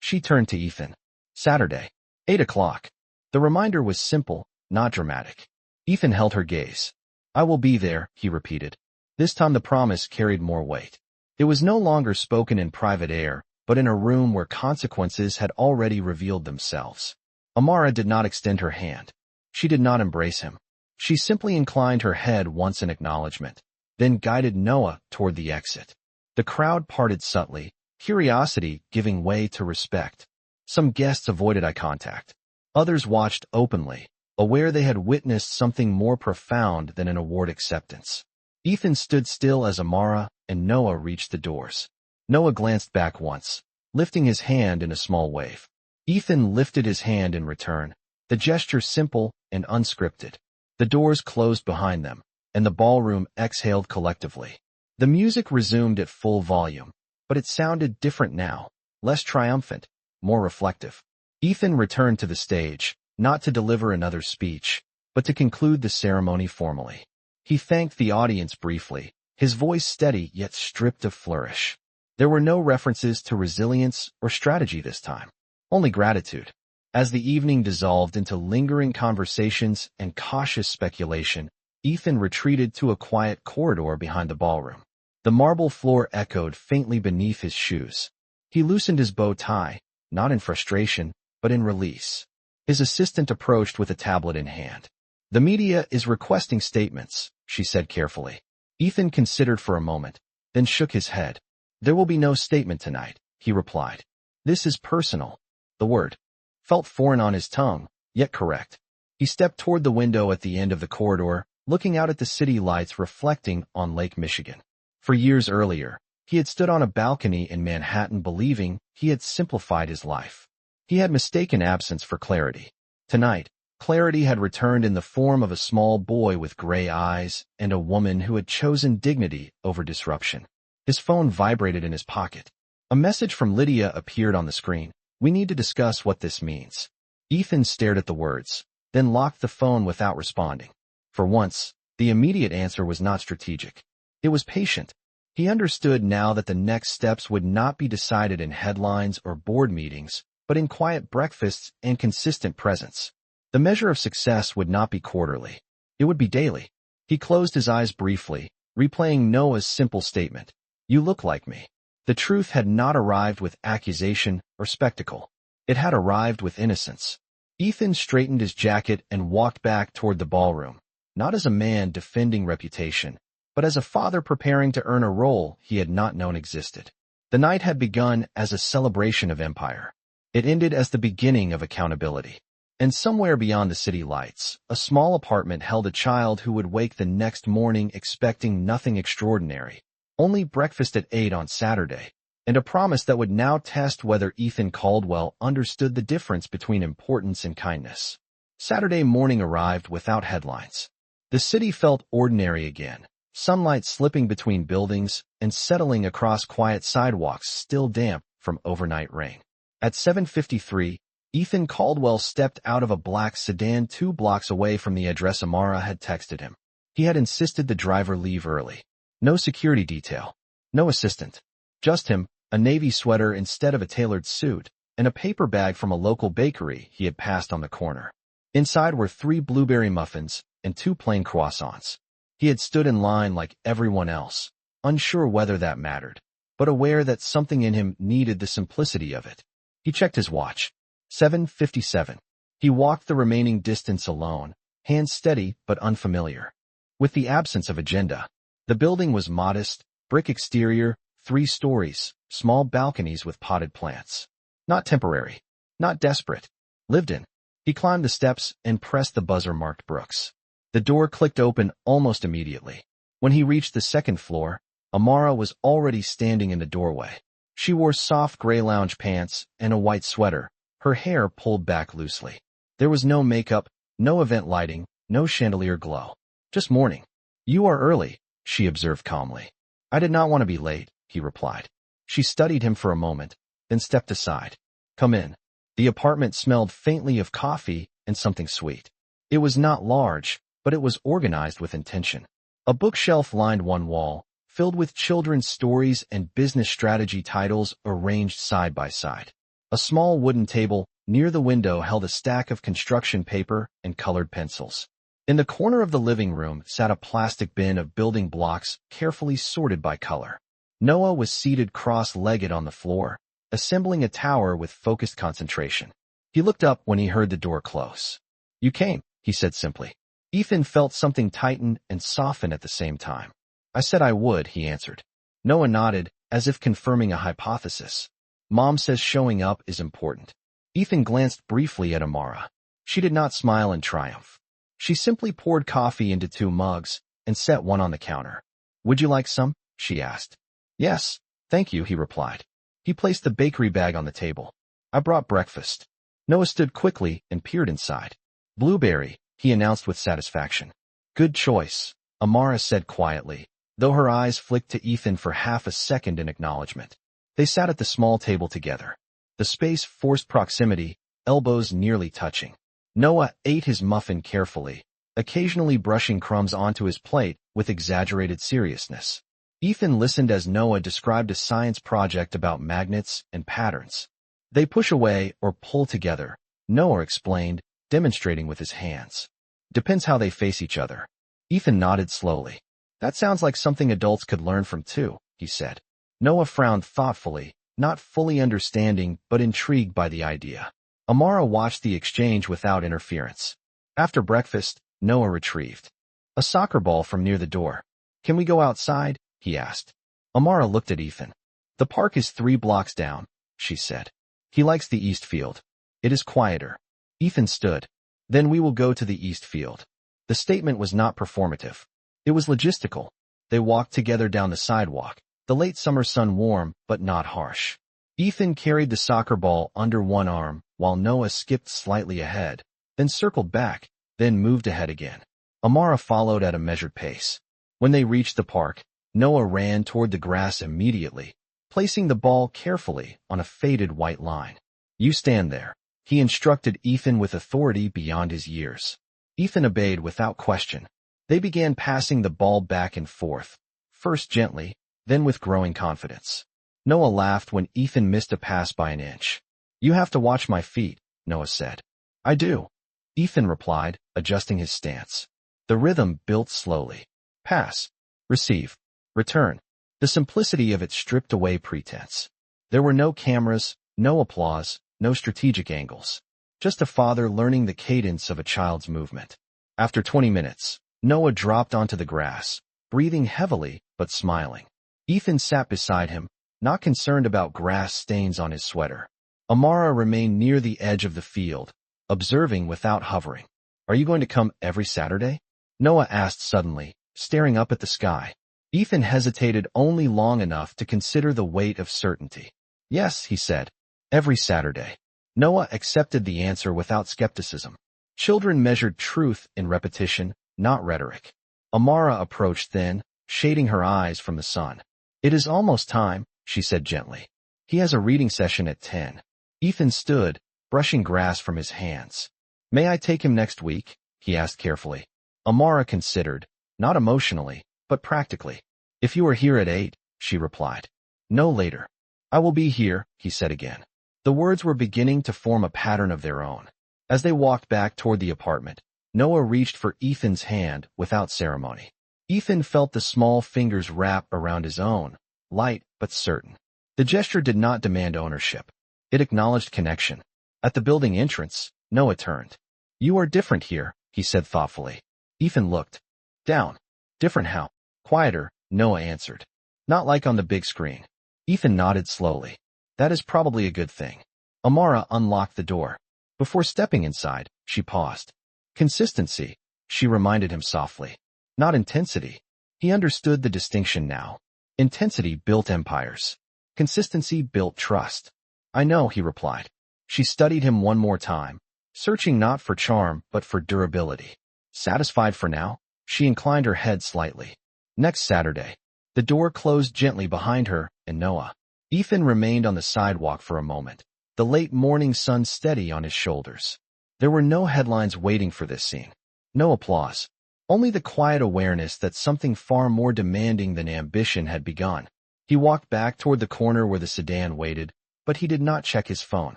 She turned to Ethan. "Saturday, 8 o'clock. The reminder was simple, not dramatic. Ethan held her gaze. "I will be there," he repeated. This time the promise carried more weight. It was no longer spoken in private air, but in a room where consequences had already revealed themselves. Amara did not extend her hand. She did not embrace him. She simply inclined her head once in acknowledgement, then guided Noah toward the exit. The crowd parted subtly, curiosity giving way to respect. Some guests avoided eye contact. Others watched openly, aware they had witnessed something more profound than an award acceptance. Ethan stood still as Amara and Noah reached the doors. Noah glanced back once, lifting his hand in a small wave. Ethan lifted his hand in return, the gesture simple and unscripted. The doors closed behind them, and the ballroom exhaled collectively. The music resumed at full volume, but it sounded different now, less triumphant, more reflective. Ethan returned to the stage, not to deliver another speech, but to conclude the ceremony formally. He thanked the audience briefly, his voice steady yet stripped of flourish. There were no references to resilience or strategy this time, only gratitude. As the evening dissolved into lingering conversations and cautious speculation, Ethan retreated to a quiet corridor behind the ballroom. The marble floor echoed faintly beneath his shoes. He loosened his bow tie, not in frustration, but in release. His assistant approached with a tablet in hand. "The media is requesting statements," she said carefully. Ethan considered for a moment, then shook his head. "There will be no statement tonight," he replied. "This is personal." The word felt foreign on his tongue, yet correct. He stepped toward the window at the end of the corridor, looking out at the city lights reflecting on Lake Michigan. For years earlier, he had stood on a balcony in Manhattan believing he had simplified his life. He had mistaken absence for clarity. Tonight, clarity had returned in the form of a small boy with gray eyes and a woman who had chosen dignity over disruption. His phone vibrated in his pocket. A message from Lydia appeared on the screen. We need to discuss what this means. Ethan stared at the words, then locked the phone without responding. For once, the immediate answer was not strategic. It was patient. He understood now that the next steps would not be decided in headlines or board meetings, but in quiet breakfasts and consistent presence. The measure of success would not be quarterly. It would be daily. He closed his eyes briefly, replaying Noah's simple statement. You look like me. The truth had not arrived with accusation or spectacle. It had arrived with innocence. Ethan straightened his jacket and walked back toward the ballroom, not as a man defending reputation, but as a father preparing to earn a role he had not known existed. The night had begun as a celebration of empire. It ended as the beginning of accountability. And somewhere beyond the city lights, a small apartment held a child who would wake the next morning expecting nothing extraordinary, only breakfast at 8 on Saturday, and a promise that would now test whether Ethan Caldwell understood the difference between importance and kindness. Saturday morning arrived without headlines. The city felt ordinary again, sunlight slipping between buildings and settling across quiet sidewalks still damp from overnight rain. At 7:53, Ethan Caldwell stepped out of a black sedan 2 blocks away from the address Amara had texted him. He had insisted the driver leave early. No security detail. No assistant. Just him, a navy sweater instead of a tailored suit, and a paper bag from a local bakery he had passed on the corner. Inside were 3 blueberry muffins and 2 plain croissants. He had stood in line like everyone else, unsure whether that mattered, but aware that something in him needed the simplicity of it. He checked his watch. 7:57. He walked the remaining distance alone, hands steady but unfamiliar. With the absence of agenda, the building was modest, brick exterior, 3 stories, small balconies with potted plants. Not temporary, not desperate. Lived in. He climbed the steps and pressed the buzzer marked Brooks. The door clicked open almost immediately. When he reached the second floor, Amara was already standing in the doorway. She wore soft gray lounge pants and a white sweater, her hair pulled back loosely. There was no makeup, no event lighting, no chandelier glow. Just morning. You are early, she observed calmly. I did not want to be late, he replied. She studied him for a moment, then stepped aside. Come in. The apartment smelled faintly of coffee and something sweet. It was not large, but it was organized with intention. A bookshelf lined one wall, filled with children's stories and business strategy titles arranged side by side. A small wooden table near the window held a stack of construction paper and colored pencils. In the corner of the living room sat a plastic bin of building blocks carefully sorted by color. Noah was seated cross-legged on the floor, assembling a tower with focused concentration. He looked up when he heard the door close. You came, he said simply. Ethan felt something tighten and soften at the same time. I said I would, he answered. Noah nodded, as if confirming a hypothesis. Mom says showing up is important. Ethan glanced briefly at Amara. She did not smile in triumph. She simply poured coffee into 2 mugs and set one on the counter. Would you like some? She asked. Yes, thank you, he replied. He placed the bakery bag on the table. I brought breakfast. Noah stood quickly and peered inside. Blueberry, he announced with satisfaction. Good choice, Amara said quietly, though her eyes flicked to Ethan for half a second in acknowledgement. They sat at the small table together. The space forced proximity, elbows nearly touching. Noah ate his muffin carefully, occasionally brushing crumbs onto his plate with exaggerated seriousness. Ethan listened as Noah described a science project about magnets and patterns. They push away or pull together, Noah explained, demonstrating with his hands. Depends how they face each other. Ethan nodded slowly. That sounds like something adults could learn from too, he said. Noah frowned thoughtfully, not fully understanding but intrigued by the idea. Amara watched the exchange without interference. After breakfast, Noah retrieved a soccer ball from near the door. Can we go outside? He asked. Amara looked at Ethan. The park is 3 blocks down, she said. He likes the east field. It is quieter. Ethan stood. Then we will go to the east field. The statement was not performative. It was logistical. They walked together down the sidewalk, the late summer sun warm but not harsh. Ethan carried the soccer ball under one arm while Noah skipped slightly ahead, then circled back, then moved ahead again. Amara followed at a measured pace. When they reached the park, Noah ran toward the grass immediately, placing the ball carefully on a faded white line. "You stand there," he instructed Ethan with authority beyond his years. Ethan obeyed without question. They began passing the ball back and forth, first gently, then with growing confidence. Noah laughed when Ethan missed a pass by an inch. "You have to watch my feet," Noah said. "I do," Ethan replied, adjusting his stance. The rhythm built slowly. Pass. Receive. Return. The simplicity of it stripped away pretense. There were no cameras, no applause, no strategic angles. Just a father learning the cadence of a child's movement. After 20 minutes, Noah dropped onto the grass, breathing heavily but smiling. Ethan sat beside him, not concerned about grass stains on his sweater. Amara remained near the edge of the field, observing without hovering. "Are you going to come every Saturday?" Noah asked suddenly, staring up at the sky. Ethan hesitated only long enough to consider the weight of certainty. "Yes," he said. "Every Saturday." Noah accepted the answer without skepticism. Children measured truth in repetition, not rhetoric. Amara approached then, shading her eyes from the sun. "It is almost time," she said gently. "He has a reading session at 10. Ethan stood, brushing grass from his hands. "May I take him next week?" he asked carefully. Amara considered, not emotionally, but practically. "If you are here at 8, she replied. "No later." "I will be here," he said again. The words were beginning to form a pattern of their own. As they walked back toward the apartment, Noah reached for Ethan's hand without ceremony. Ethan felt the small fingers wrap around his own, light but certain. The gesture did not demand ownership. It acknowledged connection. At the building entrance, Noah turned. "You are different here," he said thoughtfully. Ethan looked down. "Different how?" "Quieter," Noah answered. "Not like on the big screen." Ethan nodded slowly. "That is probably a good thing." Amara unlocked the door. Before stepping inside, she paused. "Consistency," she reminded him softly. "Not intensity." He understood the distinction now. Intensity built empires. Consistency built trust. "I know," he replied. She studied him one more time, searching not for charm but for durability. Satisfied for now, she inclined her head slightly. Next Saturday. The door closed gently behind her and Noah. Ethan remained on the sidewalk for a moment, the late morning sun steady on his shoulders. There were no headlines waiting for this scene. No applause. Only the quiet awareness that something far more demanding than ambition had begun. He walked back toward the corner where the sedan waited, but he did not check his phone.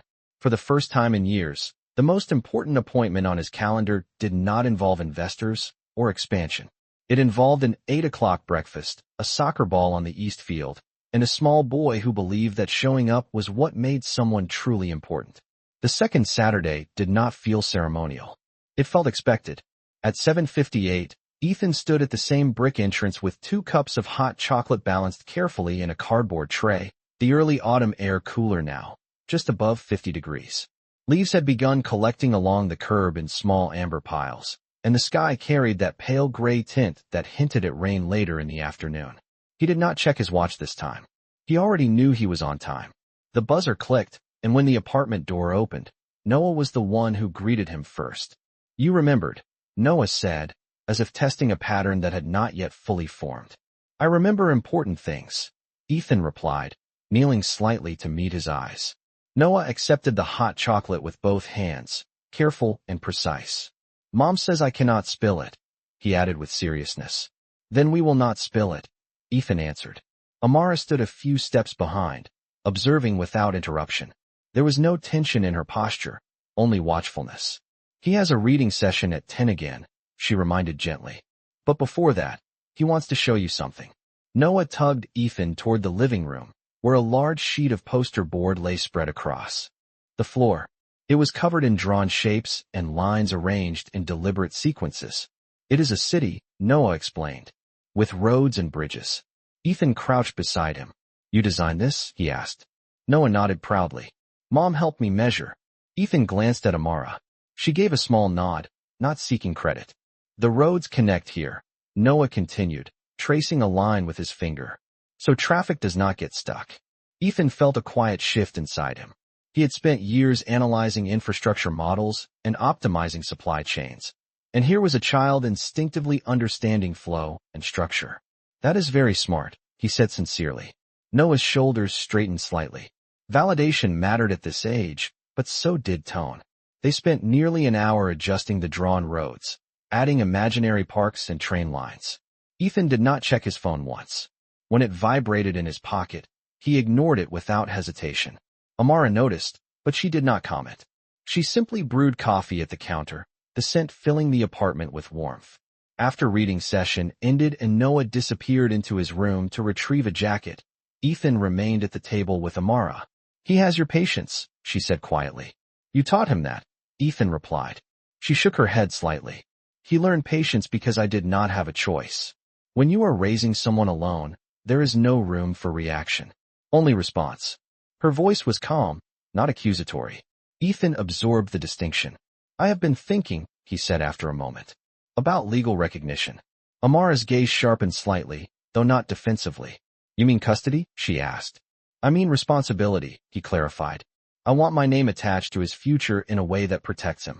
For the first time in years, the most important appointment on his calendar did not involve investors or expansion. It involved an 8 o'clock breakfast, a soccer ball on the East Field, and a small boy who believed that showing up was what made someone truly important. The second Saturday did not feel ceremonial. It felt expected. At 7:58, Ethan stood at the same brick entrance with 2 cups of hot chocolate balanced carefully in a cardboard tray, the early autumn air cooler now, just above 50 degrees. Leaves had begun collecting along the curb in small amber piles, and the sky carried that pale gray tint that hinted at rain later in the afternoon. He did not check his watch this time. He already knew he was on time. The buzzer clicked, and when the apartment door opened, Noah was the one who greeted him first. "You remembered," Noah said, as if testing a pattern that had not yet fully formed. "I remember important things," Ethan replied, kneeling slightly to meet his eyes. Noah accepted the hot chocolate with both hands, careful and precise. "Mom says I cannot spill it," he added with seriousness. "Then we will not spill it," Ethan answered. Amara stood a few steps behind, observing without interruption. There was no tension in her posture, only watchfulness. "He has a reading session at 10 again," she reminded gently. "But before that, he wants to show you something." Noah tugged Ethan toward the living room, where a large sheet of poster board lay spread across the floor. It was covered in drawn shapes and lines arranged in deliberate sequences. "It is a city," Noah explained, "with roads and bridges." Ethan crouched beside him. "You designed this?" he asked. Noah nodded proudly. "Mom helped me measure." Ethan glanced at Amara. She gave a small nod, not seeking credit. "The roads connect here," Noah continued, tracing a line with his finger. "So traffic does not get stuck." Ethan felt a quiet shift inside him. He had spent years analyzing infrastructure models and optimizing supply chains. And here was a child instinctively understanding flow and structure. "That is very smart," he said sincerely. Noah's shoulders straightened slightly. Validation mattered at this age, but so did tone. They spent nearly an hour adjusting the drawn roads, adding imaginary parks and train lines. Ethan did not check his phone once. When it vibrated in his pocket, he ignored it without hesitation. Amara noticed, but she did not comment. She simply brewed coffee at the counter, the scent filling the apartment with warmth. After reading session ended and Noah disappeared into his room to retrieve a jacket, Ethan remained at the table with Amara. "He has your patience," she said quietly. "You taught him that," Ethan replied. She shook her head slightly. "He learned patience because I did not have a choice. When you are raising someone alone, there is no room for reaction. Only response." Her voice was calm, not accusatory. Ethan absorbed the distinction. "I have been thinking," he said after a moment, "about legal recognition." Amara's gaze sharpened slightly, though not defensively. "You mean custody?" she asked. "I mean responsibility," he clarified. "I want my name attached to his future in a way that protects him."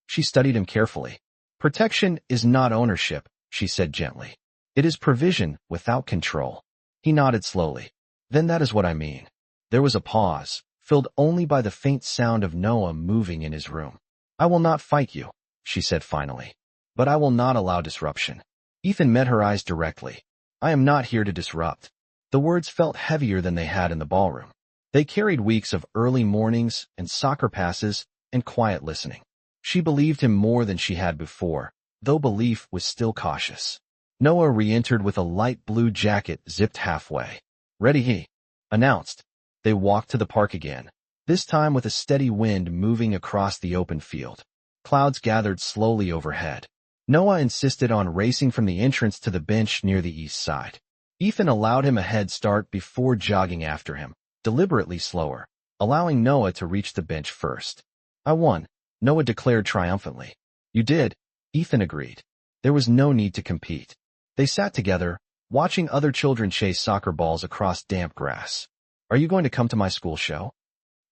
She studied him carefully. "Protection is not ownership," she said gently. "It is provision without control." He nodded slowly. "Then that is what I mean." There was a pause, filled only by the faint sound of Noah moving in his room. "I will not fight you," she said finally. "But I will not allow disruption." Ethan met her eyes directly. "I am not here to disrupt." The words felt heavier than they had in the ballroom. They carried weeks of early mornings and soccer passes and quiet listening. She believed him more than she had before, though belief was still cautious. Noah re-entered with a light blue jacket zipped halfway. "Ready," he announced. They walked to the park again, this time with a steady wind moving across the open field. Clouds gathered slowly overhead. Noah insisted on racing from the entrance to the bench near the east side. Ethan allowed him a head start before jogging after him, deliberately slower, allowing Noah to reach the bench first. "I won," Noah declared triumphantly. "You did," Ethan agreed. There was no need to compete. They sat together, watching other children chase soccer balls across damp grass. "Are you going to come to my school show?"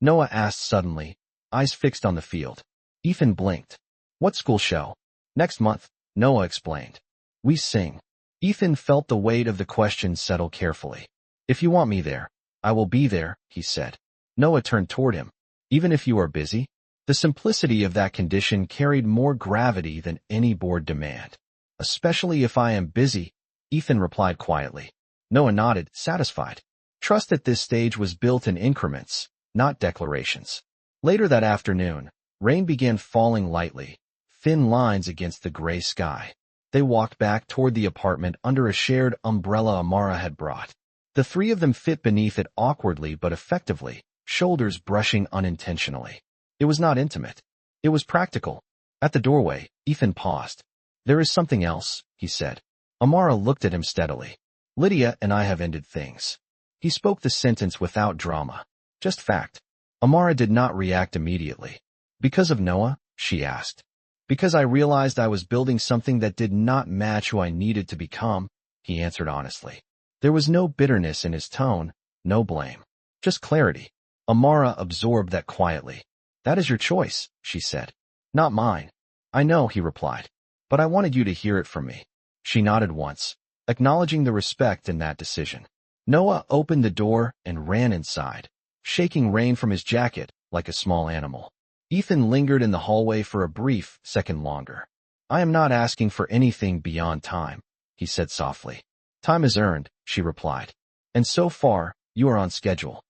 Noah asked suddenly, eyes fixed on the field. Ethan blinked. "What school show?" "Next month," Noah explained. "We sing." Ethan felt the weight of the question settle carefully. "If you want me there, I will be there," he said. Noah turned toward him. "Even if you are busy?" The simplicity of that condition carried more gravity than any board demand. "Especially if I am busy," Ethan replied quietly. Noah nodded, satisfied. Trust at this stage was built in increments, not declarations. Later that afternoon, rain began falling lightly, thin lines against the gray sky. They walked back toward the apartment under a shared umbrella Amara had brought. The three of them fit beneath it awkwardly but effectively, shoulders brushing unintentionally. It was not intimate. It was practical. At the doorway, Ethan paused. "There is something else," he said. Amara looked at him steadily. "Lydia and I have ended things." He spoke the sentence without drama, just fact. Amara did not react immediately. "Because of Noah?" she asked. "Because I realized I was building something that did not match who I needed to become," he answered honestly. There was no bitterness in his tone, no blame, just clarity. Amara absorbed that quietly. "That is your choice," she said. "Not mine." "I know," he replied, "but I wanted you to hear it from me." She nodded once, acknowledging the respect in that decision. Noah opened the door and ran inside, shaking rain from his jacket like a small animal. Ethan lingered in the hallway for a brief second longer. "I am not asking for anything beyond time," he said softly. "Time is earned," she replied. "And so far, you are on schedule."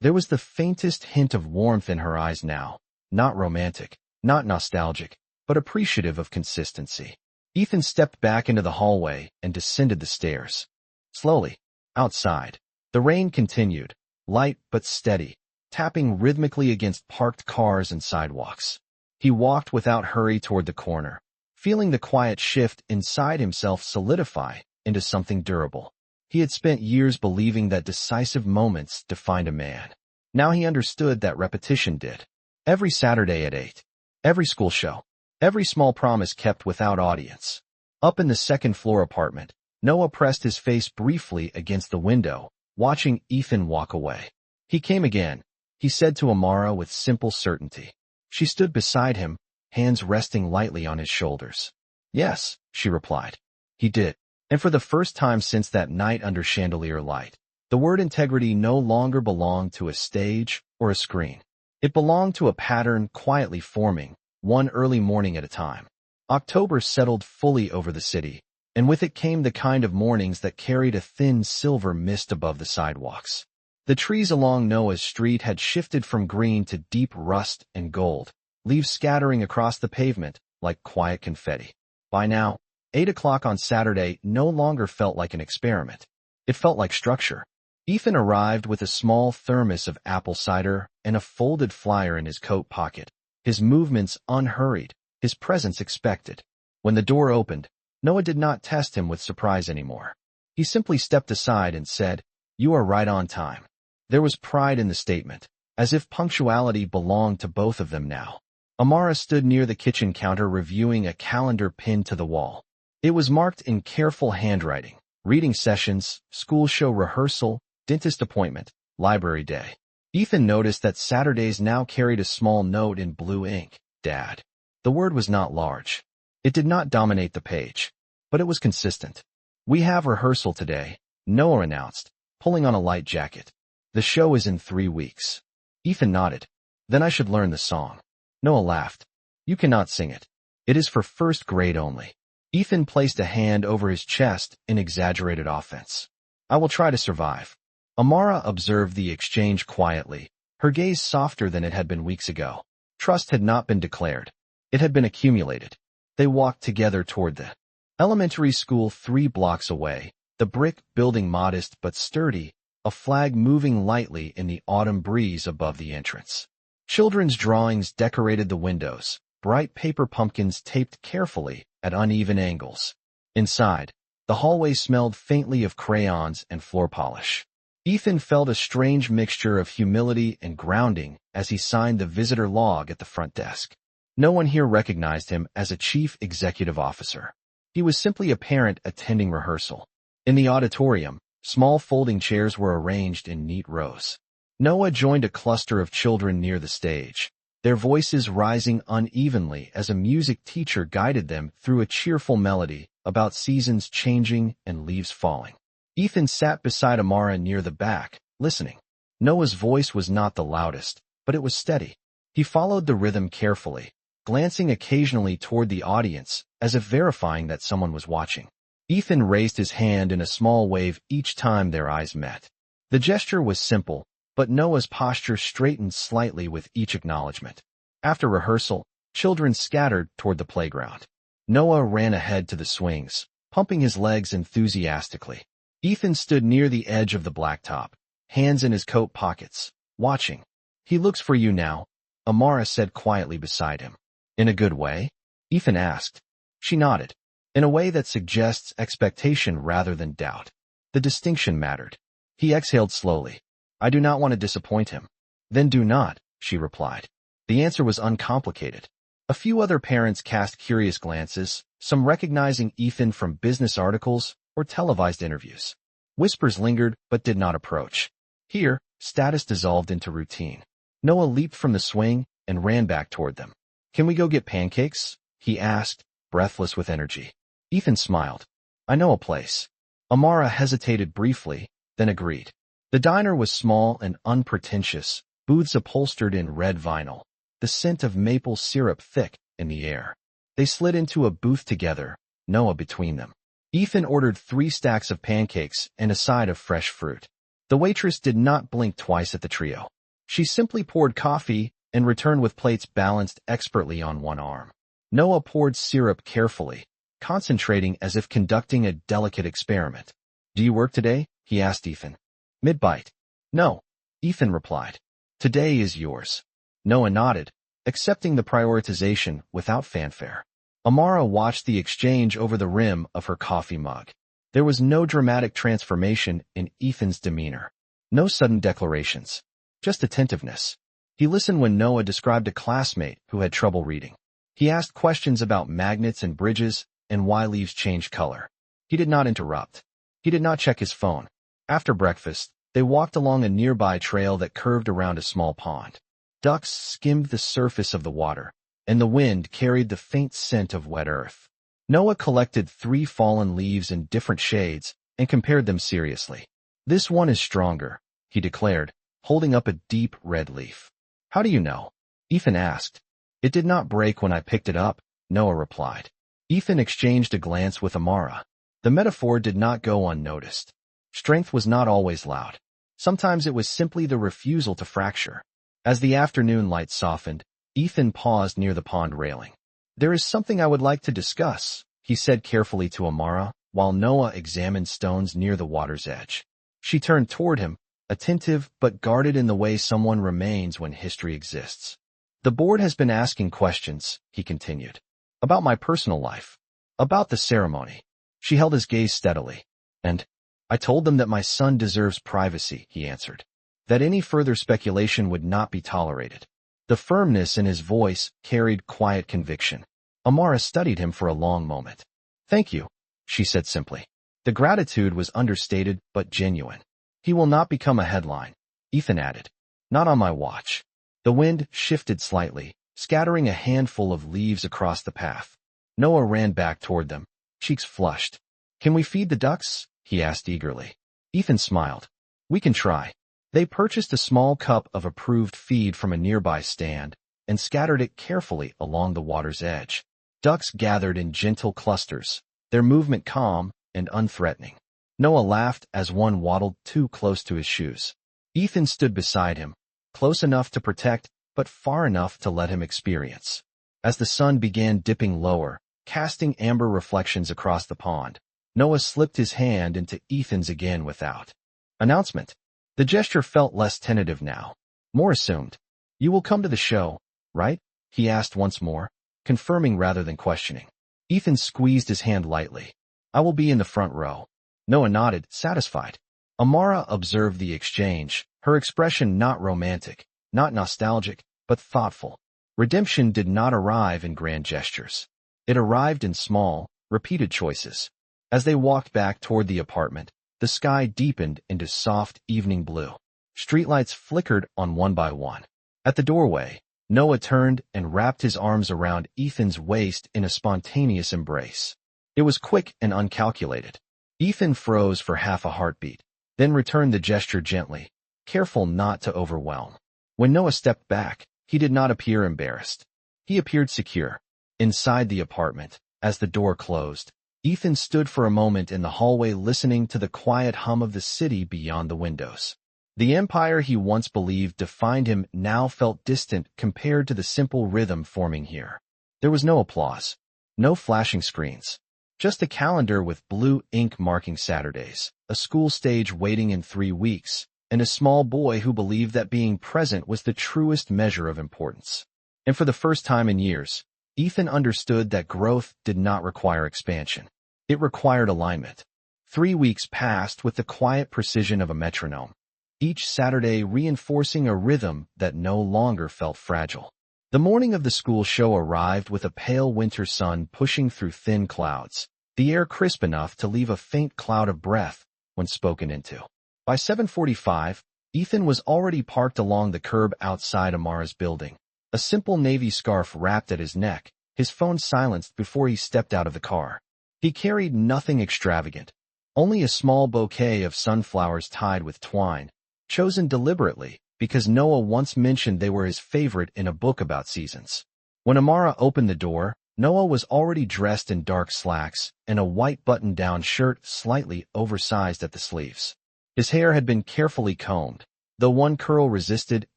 There was the faintest hint of warmth in her eyes now, not romantic, not nostalgic, but appreciative of consistency. Ethan stepped back into the hallway and descended the stairs. Slowly, outside, the rain continued, light but steady, tapping rhythmically against parked cars and sidewalks. He walked without hurry toward the corner, feeling the quiet shift inside himself solidify into something durable. He had spent years believing that decisive moments defined a man. Now he understood that repetition did. Every Saturday at 8. Every school show. Every small promise kept without audience. Up in the second-floor apartment, Noah pressed his face briefly against the window, watching Ethan walk away. "He came again," he said to Amara with simple certainty. She stood beside him, hands resting lightly on his shoulders. "Yes," she replied. "He did." And for the first time since that night under chandelier light, The word integrity no longer belonged to a stage or a screen. It belonged to a pattern quietly forming, one early morning at a time. October settled fully over the city, and with it came the kind of mornings that carried a thin silver mist above the sidewalks. The trees along Noah's street had shifted from green to deep rust and gold, leaves scattering across the pavement like quiet confetti. By now, 8 o'clock on Saturday no longer felt like an experiment. It felt like structure. Ethan arrived with a small thermos of apple cider and a folded flyer in his coat pocket, his movements unhurried, his presence expected. When the door opened, Noah did not test him with surprise anymore. He simply stepped aside and said, "You are right on time." There was pride in the statement, as if punctuality belonged to both of them now. Amara stood near the kitchen counter reviewing a calendar pinned to the wall. It was marked in careful handwriting: reading sessions, school show rehearsal, dentist appointment, library day. Ethan noticed that Saturdays now carried a small note in blue ink: Dad. The word was not large. It did not dominate the page, but it was consistent. "We have rehearsal today," Noah announced, pulling on a light jacket. "The show is in 3 weeks." Ethan nodded. "Then I should learn the song." Noah laughed. "You cannot sing it. It is for first grade only." Ethan placed a hand over his chest in exaggerated offense. "I will try to survive." Amara observed the exchange quietly, her gaze softer than it had been weeks ago. Trust had not been declared. It had been accumulated. They walked together toward the elementary school 3 blocks away, the brick building modest but sturdy, a flag moving lightly in the autumn breeze above the entrance. Children's drawings decorated the windows, bright paper pumpkins taped carefully at uneven angles. Inside, the hallway smelled faintly of crayons and floor polish. Ethan felt a strange mixture of humility and grounding as he signed the visitor log at the front desk. No one here recognized him as a chief executive officer. He was simply a parent attending rehearsal. In the auditorium, small folding chairs were arranged in neat rows. Noah joined a cluster of children near the stage, their voices rising unevenly as a music teacher guided them through a cheerful melody about seasons changing and leaves falling. Ethan sat beside Amara near the back, listening. Noah's voice was not the loudest, but it was steady. He followed the rhythm carefully, glancing occasionally toward the audience as if verifying that someone was watching. Ethan raised his hand in a small wave each time their eyes met. The gesture was simple, but Noah's posture straightened slightly with each acknowledgement. After rehearsal, children scattered toward the playground. Noah ran ahead to the swings, pumping his legs enthusiastically. Ethan stood near the edge of the blacktop, hands in his coat pockets, watching. "He looks for you now," Amara said quietly beside him. "In a good way?" Ethan asked. She nodded, in a way that suggests expectation rather than doubt. The distinction mattered. He exhaled slowly. "I do not want to disappoint him." "Then do not," she replied. The answer was uncomplicated. A few other parents cast curious glances, some recognizing Ethan from business articles or televised interviews. Whispers lingered but did not approach. Here, status dissolved into routine. Noah leaped from the swing and ran back toward them. "Can we go get pancakes?" he asked, breathless with energy. Ethan smiled. "I know a place." Amara hesitated briefly, then agreed. The diner was small and unpretentious, booths upholstered in red vinyl, the scent of maple syrup thick in the air. They slid into a booth together, Noah between them. Ethan ordered 3 stacks of pancakes and a side of fresh fruit. The waitress did not blink twice at the trio. She simply poured coffee and returned with plates balanced expertly on one arm. Noah poured syrup carefully, concentrating as if conducting a delicate experiment. "Do you work today?" he asked Ethan. Mid-bite. "No," Ethan replied. "Today is yours." Noah nodded, accepting the prioritization without fanfare. Amara watched the exchange over the rim of her coffee mug. There was no dramatic transformation in Ethan's demeanor. No sudden declarations. Just attentiveness. He listened when Noah described a classmate who had trouble reading. He asked questions about magnets and bridges and why leaves change color. He did not interrupt. He did not check his phone. After breakfast, they walked along a nearby trail that curved around a small pond. Ducks skimmed the surface of the water, and the wind carried the faint scent of wet earth. Noah collected 3 fallen leaves in different shades and compared them seriously. This one is stronger, he declared, holding up a deep red leaf. How do you know? Ethan asked. It did not break when I picked it up, Noah replied. Ethan exchanged a glance with Amara. The metaphor did not go unnoticed. Strength was not always loud. Sometimes it was simply the refusal to fracture. As the afternoon light softened, Ethan paused near the pond railing. There is something I would like to discuss, he said carefully to Amara, while Noah examined stones near the water's edge. She turned toward him, attentive but guarded in the way someone remains when history exists. The board has been asking questions, he continued. About my personal life. About the ceremony. She held his gaze steadily. And I told them that my son deserves privacy, he answered. That any further speculation would not be tolerated. The firmness in his voice carried quiet conviction. Amara studied him for a long moment. Thank you, she said simply. The gratitude was understated but genuine. He will not become a headline, Ethan added. Not on my watch. The wind shifted slightly, scattering a handful of leaves across the path. Noah ran back toward them, cheeks flushed. Can we feed the ducks? He asked eagerly. Ethan smiled. We can try. They purchased a small cup of approved feed from a nearby stand and scattered it carefully along the water's edge. Ducks gathered in gentle clusters, their movement calm and unthreatening. Noah laughed as one waddled too close to his shoes. Ethan stood beside him, close enough to protect, but far enough to let him experience. As the sun began dipping lower, casting amber reflections across the pond, Noah slipped his hand into Ethan's again without announcement. The gesture felt less tentative now, more assumed. You will come to the show, right? He asked once more, confirming rather than questioning. Ethan squeezed his hand lightly. I will be in the front row. Noah nodded, satisfied. Amara observed the exchange, her expression not romantic, not nostalgic, but thoughtful. Redemption did not arrive in grand gestures. It arrived in small, repeated choices. As they walked back toward the apartment, the sky deepened into soft evening blue. Streetlights flickered on one by one. At the doorway, Noah turned and wrapped his arms around Ethan's waist in a spontaneous embrace. It was quick and uncalculated. Ethan froze for half a heartbeat, then returned the gesture gently, careful not to overwhelm. When Noah stepped back, he did not appear embarrassed. He appeared secure. Inside the apartment, as the door closed, Ethan stood for a moment in the hallway listening to the quiet hum of the city beyond the windows. The empire he once believed defined him now felt distant compared to the simple rhythm forming here. There was no applause, no flashing screens, just a calendar with blue ink marking Saturdays, a school stage waiting in 3 weeks, and a small boy who believed that being present was the truest measure of importance. And for the first time in years, Ethan understood that growth did not require expansion. It required alignment. 3 weeks passed with the quiet precision of a metronome, each Saturday reinforcing a rhythm that no longer felt fragile. The morning of the school show arrived with a pale winter sun pushing through thin clouds, the air crisp enough to leave a faint cloud of breath when spoken into. By 7:45, Ethan was already parked along the curb outside Amara's building, a simple navy scarf wrapped at his neck, his phone silenced before he stepped out of the car. He carried nothing extravagant, only a small bouquet of sunflowers tied with twine, chosen deliberately because Noah once mentioned they were his favorite in a book about seasons. When Amara opened the door, Noah was already dressed in dark slacks and a white button-down shirt slightly oversized at the sleeves. His hair had been carefully combed, though one curl resisted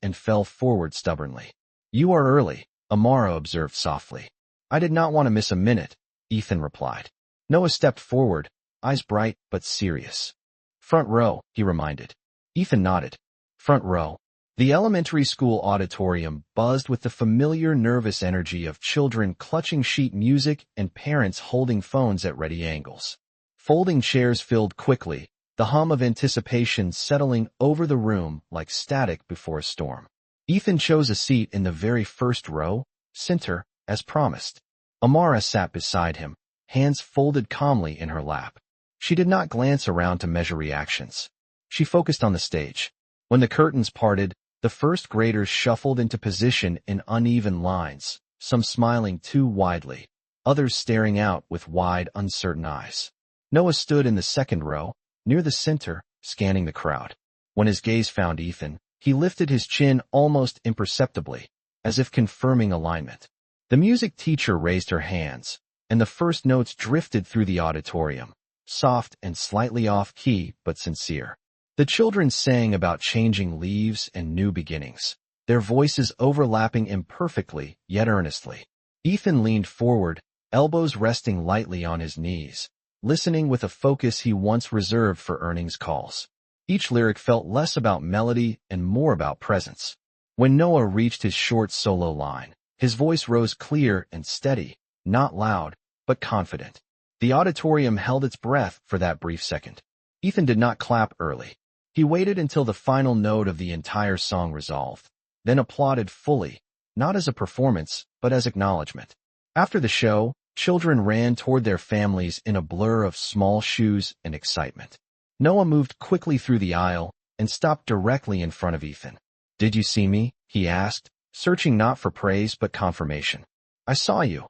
and fell forward stubbornly. You are early, Amara observed softly. I did not want to miss a minute, Ethan replied. Noah stepped forward, eyes bright but serious. Front row, he reminded. Ethan nodded. Front row. The elementary school auditorium buzzed with the familiar nervous energy of children clutching sheet music and parents holding phones at ready angles. Folding chairs filled quickly, the hum of anticipation settling over the room like static before a storm. Ethan chose a seat in the very first row, center, as promised. Amara sat beside him, hands folded calmly in her lap. She did not glance around to measure reactions. She focused on the stage. When the curtains parted, the first graders shuffled into position in uneven lines, some smiling too widely, others staring out with wide, uncertain eyes. Noah stood in the second row, near the center, scanning the crowd. When his gaze found Ethan, he lifted his chin almost imperceptibly, as if confirming alignment. The music teacher raised her hands, and the first notes drifted through the auditorium, soft and slightly off-key but sincere. The children sang about changing leaves and new beginnings, their voices overlapping imperfectly yet earnestly. Ethan leaned forward, elbows resting lightly on his knees, listening with a focus he once reserved for earnings calls. Each lyric felt less about melody and more about presence. When Noah reached his short solo line, his voice rose clear and steady, not loud, but confident. The auditorium held its breath for that brief second. Ethan did not clap early. He waited until the final note of the entire song resolved, then applauded fully, not as a performance, but as acknowledgement. After the show, children ran toward their families in a blur of small shoes and excitement. Noah moved quickly through the aisle and stopped directly in front of Ethan. "Did you see me?" he asked, searching not for praise but confirmation. "I saw you,"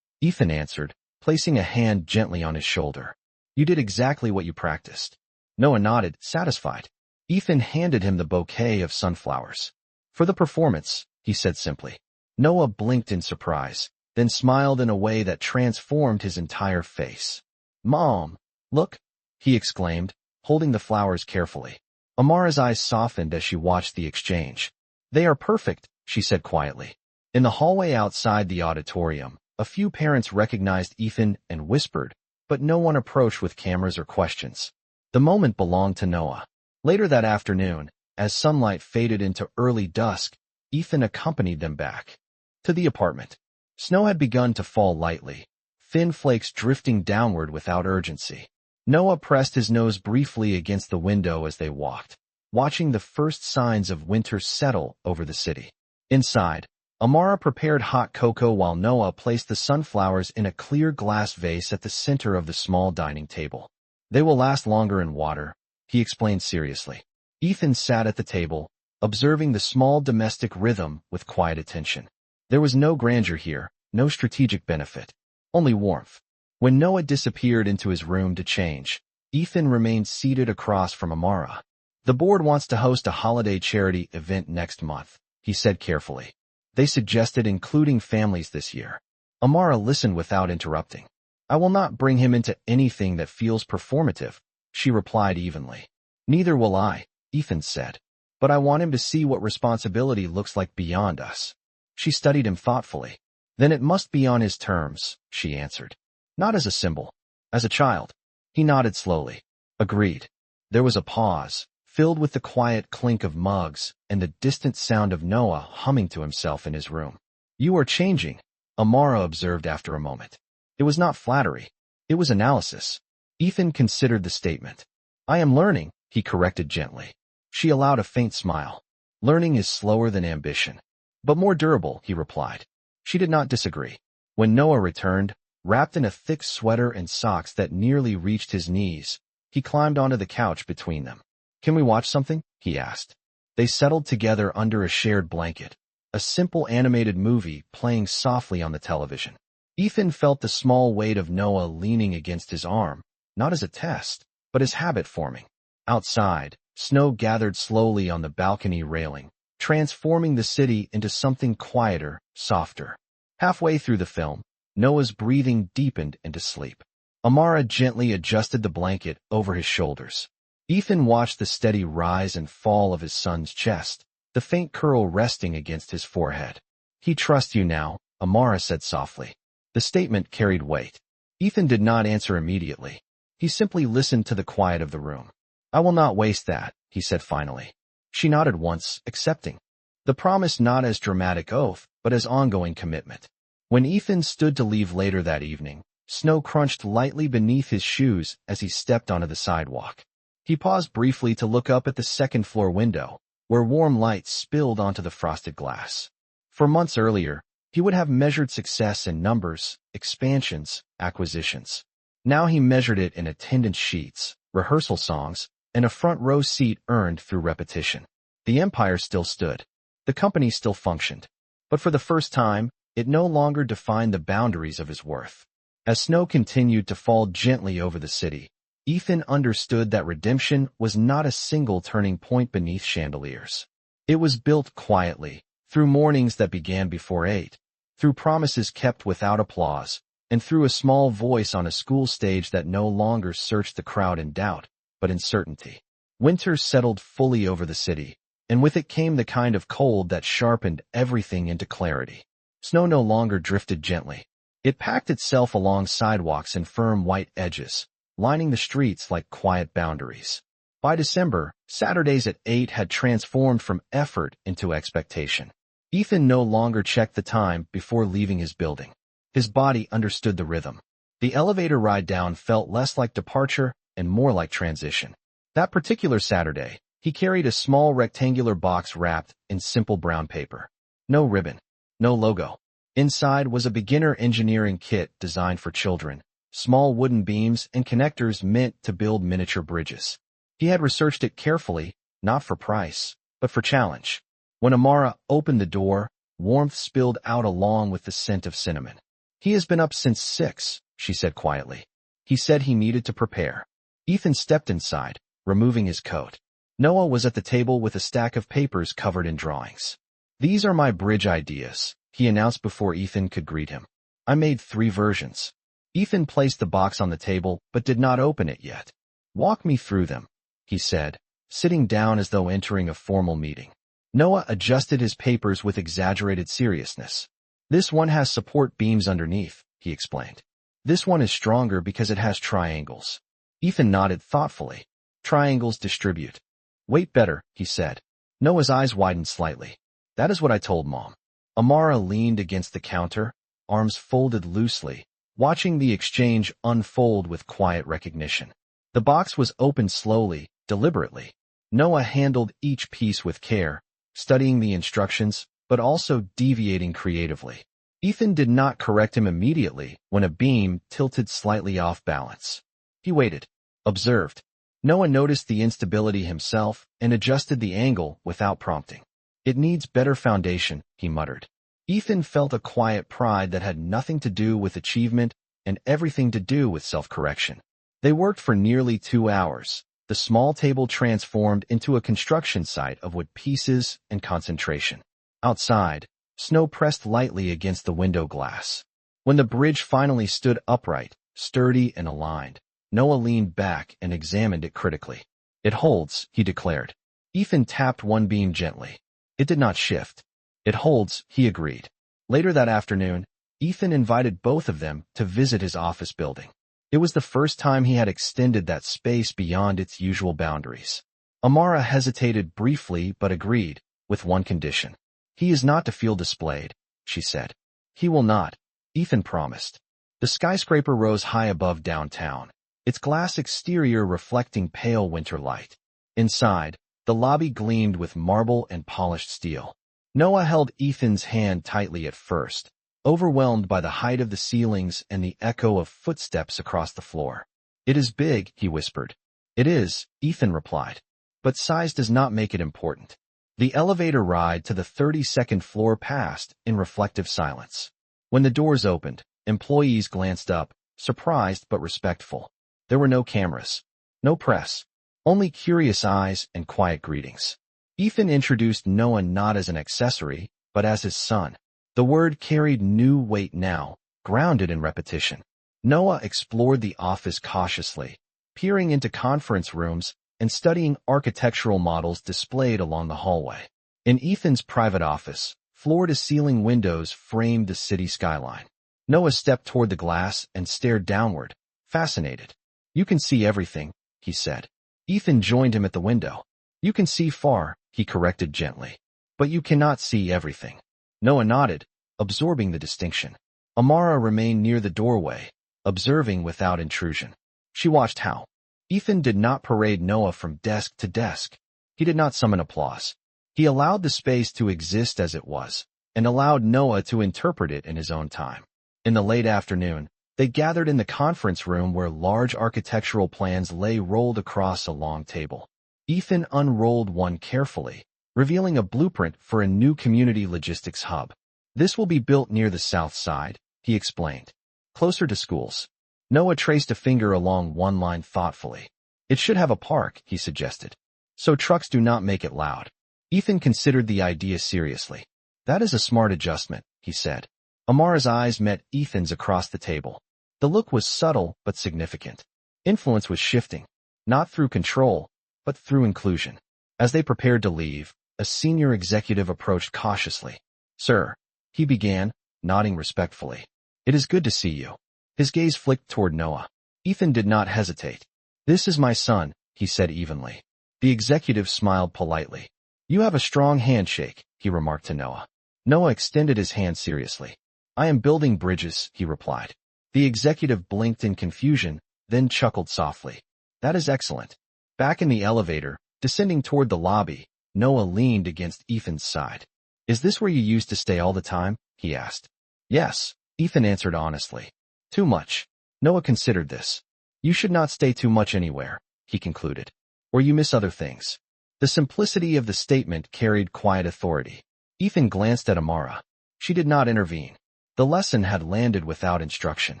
Ethan answered, placing a hand gently on his shoulder. "You did exactly what you practiced." Noah nodded, satisfied. Ethan handed him the bouquet of sunflowers. "For the performance," he said simply. Noah blinked in surprise, then smiled in a way that transformed his entire face. "Mom, look," he exclaimed, holding the flowers carefully. Amara's eyes softened as she watched the exchange. "They are perfect," she said quietly. In the hallway outside the auditorium, a few parents recognized Ethan and whispered, but no one approached with cameras or questions. The moment belonged to Noah. Later that afternoon, as sunlight faded into early dusk, Ethan accompanied them back to the apartment. Snow had begun to fall lightly, thin flakes drifting downward without urgency. Noah pressed his nose briefly against the window as they walked, watching the first signs of winter settle over the city. Inside, Amara prepared hot cocoa while Noah placed the sunflowers in a clear glass vase at the center of the small dining table. "They will last longer in water," he explained seriously. Ethan sat at the table, observing the small domestic rhythm with quiet attention. There was no grandeur here, no strategic benefit, only warmth. When Noah disappeared into his room to change, Ethan remained seated across from Amara. "The board wants to host a holiday charity event next month," he said carefully. "They suggested including families this year." Amara listened without interrupting. "I will not bring him into anything that feels performative," she replied evenly. "Neither will I," Ethan said. "But I want him to see what responsibility looks like beyond us." She studied him thoughtfully. "Then it must be on his terms," she answered. "Not as a symbol. As a child." He nodded slowly. "Agreed." There was a pause, filled with the quiet clink of mugs and the distant sound of Noah humming to himself in his room. "You are changing," Amara observed after a moment. It was not flattery. It was analysis. Ethan considered the statement. "I am learning," he corrected gently. She allowed a faint smile. "Learning is slower than ambition, but more durable," he replied. She did not disagree. When Noah returned, wrapped in a thick sweater and socks that nearly reached his knees, he climbed onto the couch between them. "Can we watch something?" he asked. They settled together under a shared blanket, a simple animated movie playing softly on the television. Ethan felt the small weight of Noah leaning against his arm, not as a test, but as habit forming. Outside, snow gathered slowly on the balcony railing, transforming the city into something quieter, softer. Halfway through the film, Noah's breathing deepened into sleep. Amara gently adjusted the blanket over his shoulders. Ethan watched the steady rise and fall of his son's chest, the faint curl resting against his forehead. "He trusts you now," Amara said softly. The statement carried weight. Ethan did not answer immediately. He simply listened to the quiet of the room. "I will not waste that," he said finally. She nodded once, accepting. The promise not as dramatic oath, but as ongoing commitment. When Ethan stood to leave later that evening, snow crunched lightly beneath his shoes as he stepped onto the sidewalk. He paused briefly to look up at the second-floor window, where warm light spilled onto the frosted glass. For months earlier, he would have measured success in numbers, expansions, acquisitions. Now he measured it in attendance sheets, rehearsal songs, and a front-row seat earned through repetition. The empire still stood. The company still functioned. But for the first time, it no longer defined the boundaries of his worth. As snow continued to fall gently over the city, Ethan understood that redemption was not a single turning point beneath chandeliers. It was built quietly, through mornings that began before 8, through promises kept without applause, and through a small voice on a school stage that no longer searched the crowd in doubt, but in certainty. Winter settled fully over the city, and with it came the kind of cold that sharpened everything into clarity. Snow no longer drifted gently. It packed itself along sidewalks in firm white edges, lining the streets like quiet boundaries. By December, Saturdays at 8 had transformed from effort into expectation. Ethan no longer checked the time before leaving his building. His body understood the rhythm. The elevator ride down felt less like departure and more like transition. That particular Saturday, he carried a small rectangular box wrapped in simple brown paper. No ribbon, no logo. Inside was a beginner engineering kit designed for children, small wooden beams and connectors meant to build miniature bridges. He had researched it carefully, not for price, but for challenge. When Amara opened the door, warmth spilled out along with the scent of cinnamon. "He has been up since 6, she said quietly. He said he needed to prepare. Ethan stepped inside, removing his coat. Noah was at the table with a stack of papers covered in drawings. "These are my bridge ideas," he announced before Ethan could greet him. "I made 3 versions." Ethan placed the box on the table but did not open it yet. "Walk me through them," he said, sitting down as though entering a formal meeting. Noah adjusted his papers with exaggerated seriousness. "This one has support beams underneath," he explained. "This one is stronger because it has triangles." Ethan nodded thoughtfully. "Triangles distribute weight better," he said. Noah's eyes widened slightly. "That is what I told Mom." Amara leaned against the counter, arms folded loosely, watching the exchange unfold with quiet recognition. The box was opened slowly, deliberately. Noah handled each piece with care, studying the instructions, but also deviating creatively. Ethan did not correct him immediately when a beam tilted slightly off balance. He waited, observed. Noah noticed the instability himself and adjusted the angle without prompting. "It needs better foundation," he muttered. Ethan felt a quiet pride that had nothing to do with achievement and everything to do with self-correction. They worked for nearly 2 hours. The small table transformed into a construction site of wood pieces and concentration. Outside, snow pressed lightly against the window glass. When the bridge finally stood upright, sturdy and aligned, Noah leaned back and examined it critically. "It holds," he declared. Ethan tapped one beam gently. It did not shift. "It holds," he agreed. Later that afternoon, Ethan invited both of them to visit his office building. It was the first time he had extended that space beyond its usual boundaries. Amara hesitated briefly but agreed, with one condition. "He is not to feel displayed," she said. "He will not," Ethan promised. The skyscraper rose high above downtown, its glass exterior reflecting pale winter light. Inside, the lobby gleamed with marble and polished steel. Noah held Ethan's hand tightly at first, overwhelmed by the height of the ceilings and the echo of footsteps across the floor. "It is big," he whispered. "It is," Ethan replied. "But size does not make it important." The elevator ride to the 32nd floor passed in reflective silence. When the doors opened, employees glanced up, surprised but respectful. There were no cameras, no press, only curious eyes and quiet greetings. Ethan introduced Noah not as an accessory, but as his son. The word carried new weight now, grounded in repetition. Noah explored the office cautiously, peering into conference rooms and studying architectural models displayed along the hallway. In Ethan's private office, floor-to-ceiling windows framed the city skyline. Noah stepped toward the glass and stared downward, fascinated. "You can see everything," he said. Ethan joined him at the window. "You can see far," he corrected gently. "But you cannot see everything." Noah nodded, absorbing the distinction. Amara remained near the doorway, observing without intrusion. She watched how Ethan did not parade Noah from desk to desk. He did not summon applause. He allowed the space to exist as it was, and allowed Noah to interpret it in his own time. In the late afternoon, they gathered in the conference room where large architectural plans lay rolled across a long table. Ethan unrolled one carefully, revealing a blueprint for a new community logistics hub. "This will be built near the south side," he explained, "closer to schools." Noah traced a finger along one line thoughtfully. It should have a park, he suggested. So trucks do not make it loud. Ethan considered the idea seriously. That is a smart adjustment, he said. Amara's eyes met Ethan's across the table. The look was subtle but significant. Influence was shifting, not through control, but through inclusion. As they prepared to leave, a senior executive approached cautiously. Sir, he began, nodding respectfully. It is good to see you. His gaze flicked toward Noah. Ethan did not hesitate. This is my son, he said evenly. The executive smiled politely. You have a strong handshake, he remarked to Noah. Noah extended his hand seriously. I am building bridges, he replied. The executive blinked in confusion, then chuckled softly. That is excellent. Back in the elevator, descending toward the lobby, Noah leaned against Ethan's side. Is this where you used to stay all the time? He asked. Yes, Ethan answered honestly. Too much. Noah considered this. You should not stay too much anywhere, he concluded. Or you miss other things. The simplicity of the statement carried quiet authority. Ethan glanced at Amara. She did not intervene. The lesson had landed without instruction.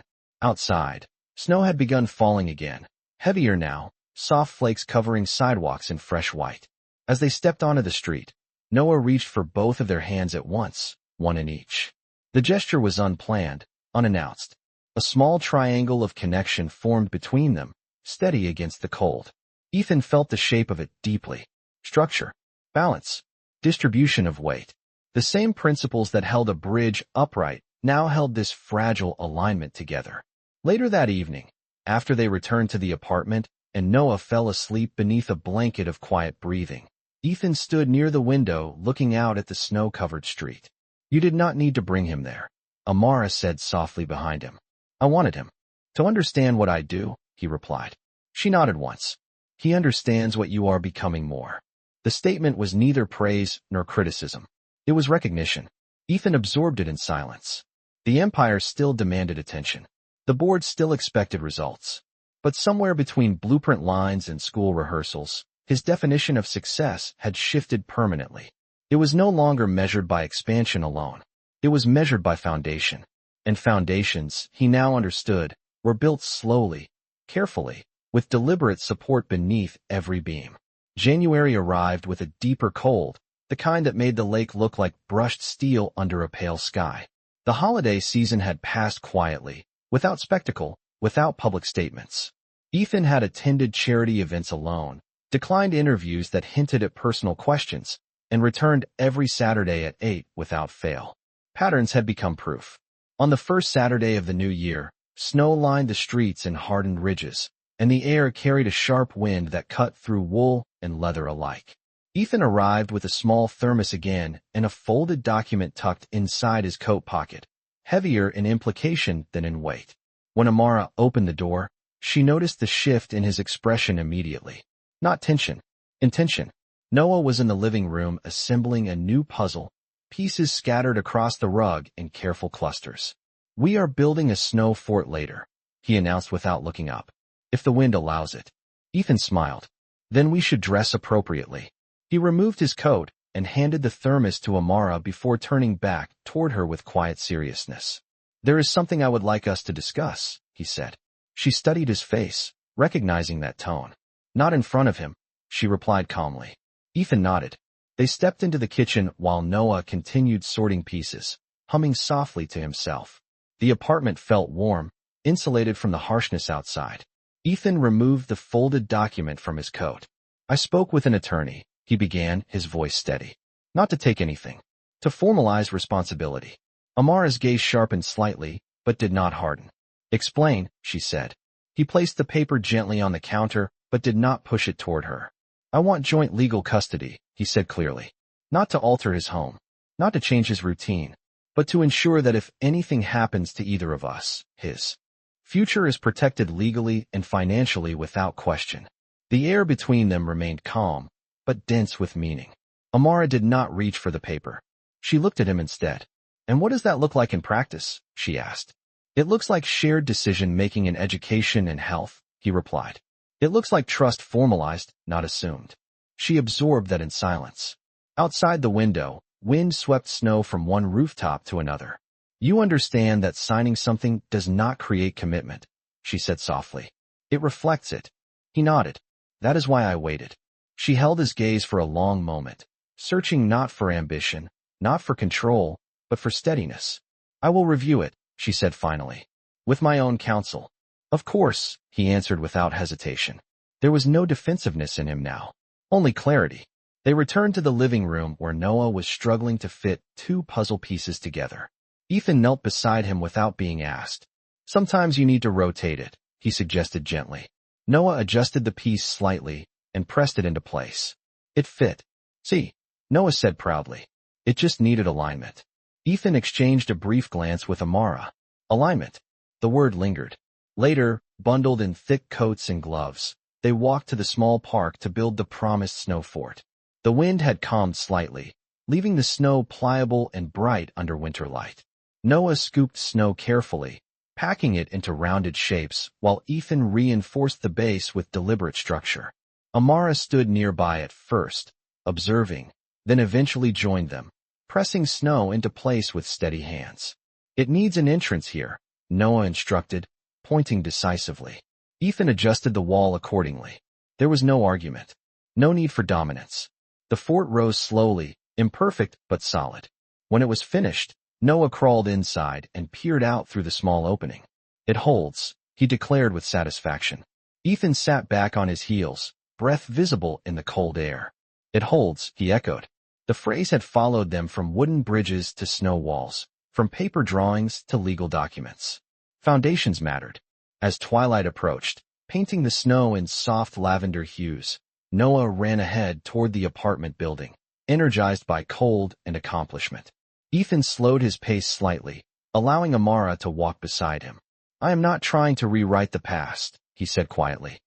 Outside, snow had begun falling again. Heavier now, soft flakes covering sidewalks in fresh white. As they stepped onto the street, Noah reached for both of their hands at once, one in each. The gesture was unplanned, unannounced. A small triangle of connection formed between them, steady against the cold. Ethan felt the shape of it deeply. Structure, balance, distribution of weight. The same principles that held a bridge upright now held this fragile alignment together. Later that evening, after they returned to the apartment and Noah fell asleep beneath a blanket of quiet breathing, Ethan stood near the window looking out at the snow-covered street. You did not need to bring him there, Amara said softly behind him. I wanted him to understand what I do, he replied. She nodded once. He understands what you are becoming more. The statement was neither praise nor criticism. It was recognition. Ethan absorbed it in silence. The empire still demanded attention. The board still expected results. But somewhere between blueprint lines and school rehearsals, his definition of success had shifted permanently. It was no longer measured by expansion alone. It was measured by foundation. And foundations, he now understood, were built slowly, carefully, with deliberate support beneath every beam. January arrived with a deeper cold, the kind that made the lake look like brushed steel under a pale sky. The holiday season had passed quietly, without spectacle, without public statements. Ethan had attended charity events alone, declined interviews that hinted at personal questions, and returned every Saturday at 8 without fail. Patterns had become proof. On the first Saturday of the new year, snow lined the streets in hardened ridges, and the air carried a sharp wind that cut through wool and leather alike. Ethan arrived with a small thermos again and a folded document tucked inside his coat pocket, heavier in implication than in weight. When Amara opened the door, she noticed the shift in his expression immediately. Not tension, intention. Noah was in the living room assembling a new puzzle, pieces scattered across the rug in careful clusters. We are building a snow fort later, he announced without looking up. If the wind allows it. Ethan smiled. Then we should dress appropriately. He removed his coat and handed the thermos to Amara before turning back toward her with quiet seriousness. There is something I would like us to discuss, he said. She studied his face, recognizing that tone. Not in front of him, she replied calmly. Ethan nodded. They stepped into the kitchen while Noah continued sorting pieces, humming softly to himself. The apartment felt warm, insulated from the harshness outside. Ethan removed the folded document from his coat. I spoke with an attorney, he began, his voice steady. Not to take anything. To formalize responsibility. Amara's gaze sharpened slightly, but did not harden. Explain, she said. He placed the paper gently on the counter, but did not push it toward her. I want joint legal custody, he said clearly. Not to alter his home. Not to change his routine. But to ensure that if anything happens to either of us, his future is protected legally and financially without question. The air between them remained calm, but dense with meaning. Amara did not reach for the paper. She looked at him instead. And what does that look like in practice? She asked. It looks like shared decision-making in education and health, he replied. It looks like trust formalized, not assumed. She absorbed that in silence. Outside the window, wind swept snow from one rooftop to another. You understand that signing something does not create commitment, she said softly. It reflects it. He nodded. That is why I waited. She held his gaze for a long moment, searching not for ambition, not for control, but for steadiness. I will review it, she said finally. With my own counsel. Of course, he answered without hesitation. There was no defensiveness in him now, only clarity. They returned to the living room where Noah was struggling to fit two puzzle pieces together. Ethan knelt beside him without being asked. Sometimes you need to rotate it, he suggested gently. Noah adjusted the piece slightly and pressed it into place. It fit. See, Noah said proudly. It just needed alignment. Ethan exchanged a brief glance with Amara. Alignment. The word lingered. Later, bundled in thick coats and gloves, they walked to the small park to build the promised snow fort. The wind had calmed slightly, leaving the snow pliable and bright under winter light. Noah scooped snow carefully, packing it into rounded shapes, while Ethan reinforced the base with deliberate structure. Amara stood nearby at first, observing, then eventually joined them, pressing snow into place with steady hands. It needs an entrance here, Noah instructed, pointing decisively. Ethan adjusted the wall accordingly. There was no argument. No need for dominance. The fort rose slowly, imperfect but solid. When it was finished, Noah crawled inside and peered out through the small opening. It holds, he declared with satisfaction. Ethan sat back on his heels, breath visible in the cold air. It holds, he echoed. The phrase had followed them from wooden bridges to snow walls, from paper drawings to legal documents. Foundations mattered. As twilight approached, painting the snow in soft lavender hues, Noah ran ahead toward the apartment building, energized by cold and accomplishment. Ethan slowed his pace slightly, allowing Amara to walk beside him. I am not trying to rewrite the past, he said quietly.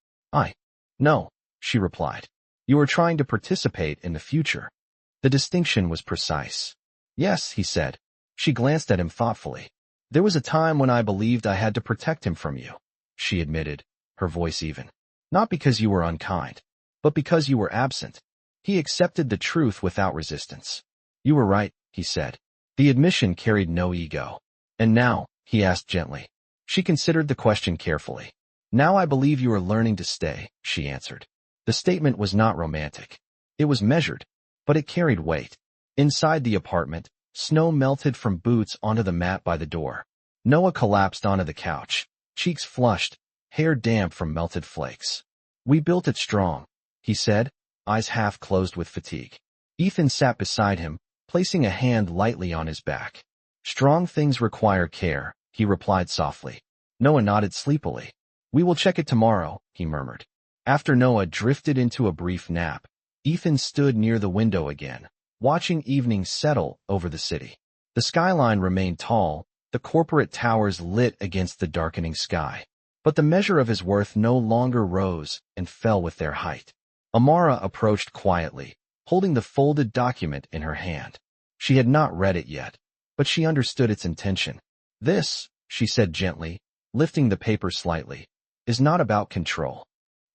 No, she replied. You are trying to participate in the future. The distinction was precise. Yes, he said. She glanced at him thoughtfully. There was a time when I believed I had to protect him from you, she admitted, her voice even. Not because you were unkind, but because you were absent. He accepted the truth without resistance. You were right, he said. The admission carried no ego. And now, he asked gently. She considered the question carefully. Now I believe you are learning to stay, she answered. The statement was not romantic. It was measured, but it carried weight. Inside the apartment, snow melted from boots onto the mat by the door. Noah collapsed onto the couch, cheeks flushed, hair damp from melted flakes. We built it strong, he said, eyes half closed with fatigue. Ethan sat beside him, placing a hand lightly on his back. Strong things require care, he replied softly. Noah nodded sleepily. We will check it tomorrow, he murmured. After Noah drifted into a brief nap, Ethan stood near the window again, watching evening settle over the city. The skyline remained tall, the corporate towers lit against the darkening sky. But the measure of his worth no longer rose and fell with their height. Amara approached quietly, holding the folded document in her hand. She had not read it yet, but she understood its intention. This, she said gently, lifting the paper slightly, is not about control.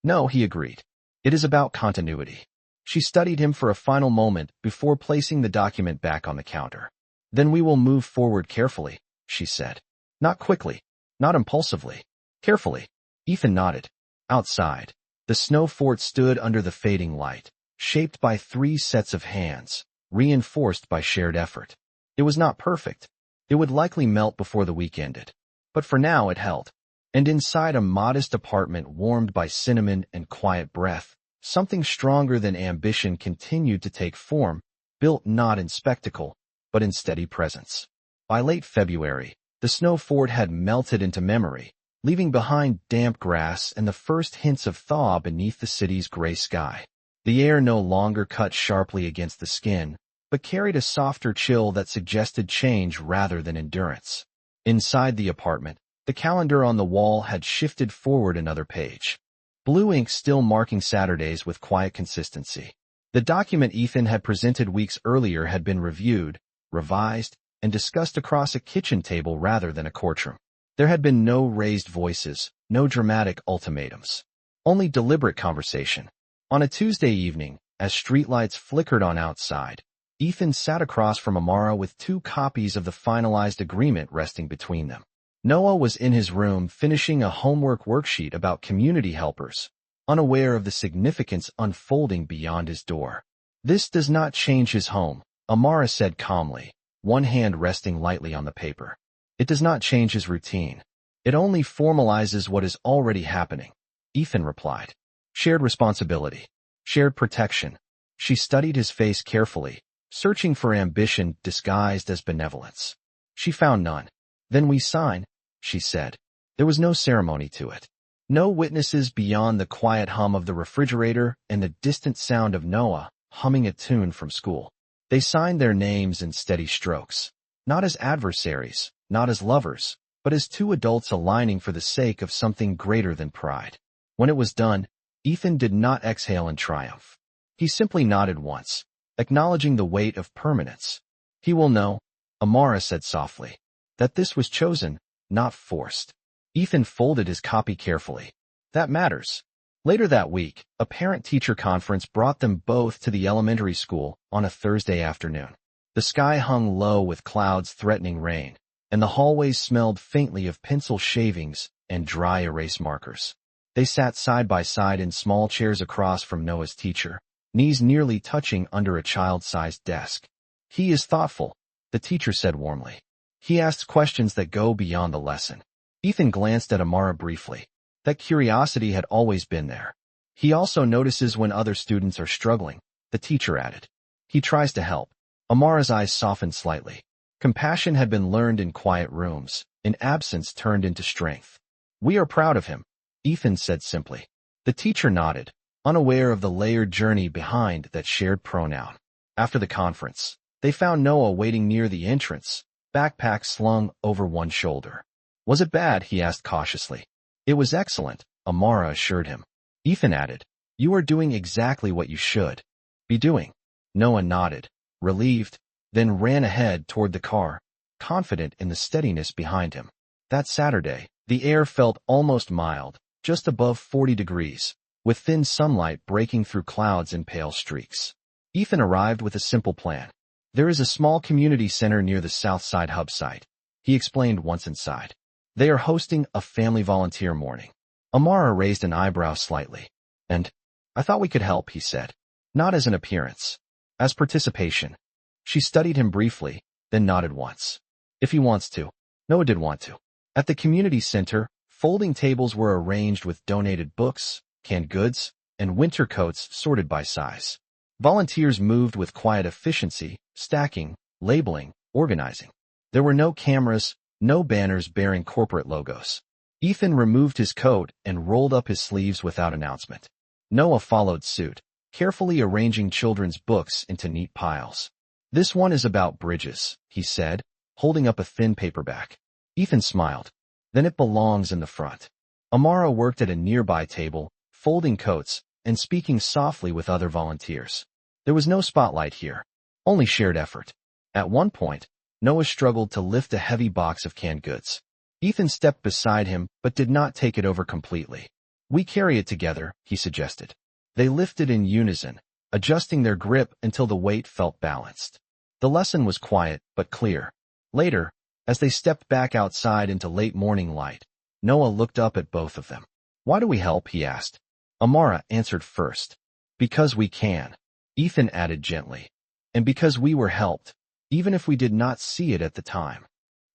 No, he agreed. It is about continuity. She studied him for a final moment before placing the document back on the counter. Then we will move forward carefully, she said. Not quickly, not impulsively, carefully. Ethan nodded. Outside, the snow fort stood under the fading light, shaped by 3 sets of hands, reinforced by shared effort. It was not perfect. It would likely melt before the week ended. But for now it held. And inside a modest apartment warmed by cinnamon and quiet breath, something stronger than ambition continued to take form, built not in spectacle, but in steady presence. By late February, the snow fort had melted into memory, leaving behind damp grass and the first hints of thaw beneath the city's gray sky. The air no longer cut sharply against the skin, but carried a softer chill that suggested change rather than endurance. Inside the apartment, the calendar on the wall had shifted forward another page. Blue ink still marking Saturdays with quiet consistency. The document Ethan had presented weeks earlier had been reviewed, revised, and discussed across a kitchen table rather than a courtroom. There had been no raised voices, no dramatic ultimatums. Only deliberate conversation. On a Tuesday evening, as streetlights flickered on outside, Ethan sat across from Amara with 2 copies of the finalized agreement resting between them. Noah was in his room finishing a homework worksheet about community helpers, unaware of the significance unfolding beyond his door. "This does not change his home," Amara said calmly, one hand resting lightly on the paper. "It does not change his routine. It only formalizes what is already happening," Ethan replied. "Shared responsibility. Shared protection." She studied his face carefully, searching for ambition disguised as benevolence. She found none. "Then we sign," she said. There was no ceremony to it. No witnesses beyond the quiet hum of the refrigerator and the distant sound of Noah humming a tune from school. They signed their names in steady strokes, not as adversaries, not as lovers, but as two adults aligning for the sake of something greater than pride. When it was done, Ethan did not exhale in triumph. He simply nodded once, acknowledging the weight of permanence. "He will know," Amara said softly, "that this was chosen, not forced." Ethan folded his copy carefully. "That matters." Later that week, a parent-teacher conference brought them both to the elementary school on a Thursday afternoon. The sky hung low with clouds threatening rain, and the hallways smelled faintly of pencil shavings and dry erase markers. They sat side by side in small chairs across from Noah's teacher, knees nearly touching under a child-sized desk. "He is thoughtful," the teacher said warmly. "He asks questions that go beyond the lesson." Ethan glanced at Amara briefly. That curiosity had always been there. "He also notices when other students are struggling," the teacher added. "He tries to help." Amara's eyes softened slightly. Compassion had been learned in quiet rooms, in absence turned into strength. "We are proud of him," Ethan said simply. The teacher nodded, unaware of the layered journey behind that shared pronoun. After the conference, they found Noah waiting near the entrance, backpack slung over one shoulder. "Was it bad?" he asked cautiously. "It was excellent," Amara assured him. Ethan added, "You are doing exactly what you should be doing." Noah nodded, relieved, then ran ahead toward the car, confident in the steadiness behind him. That Saturday, the air felt almost mild, just above 40 degrees, with thin sunlight breaking through clouds in pale streaks. Ethan arrived with a simple plan. "There is a small community center near the South Side hub site," he explained once inside. "They are hosting a family volunteer morning." Amara raised an eyebrow slightly. "And I thought we could help," he said. "Not as an appearance. As participation." She studied him briefly, then nodded once. "If he wants to." Noah did want to. At the community center, folding tables were arranged with donated books, canned goods, and winter coats sorted by size. Volunteers moved with quiet efficiency, stacking, labeling, organizing. There were no cameras, no banners bearing corporate logos. Ethan removed his coat and rolled up his sleeves without announcement. Noah followed suit, carefully arranging children's books into neat piles. "This one is about bridges," he said, holding up a thin paperback. Ethan smiled. "Then it belongs in the front." Amara worked at a nearby table, folding coats and speaking softly with other volunteers. There was no spotlight here, only shared effort. At one point, Noah struggled to lift a heavy box of canned goods. Ethan stepped beside him but did not take it over completely. "We carry it together," he suggested. They lifted in unison, adjusting their grip until the weight felt balanced. The lesson was quiet but clear. Later, as they stepped back outside into late morning light, Noah looked up at both of them. "Why do we help?" he asked. Amara answered first. "Because we can," Ethan added gently. "And because we were helped, even if we did not see it at the time."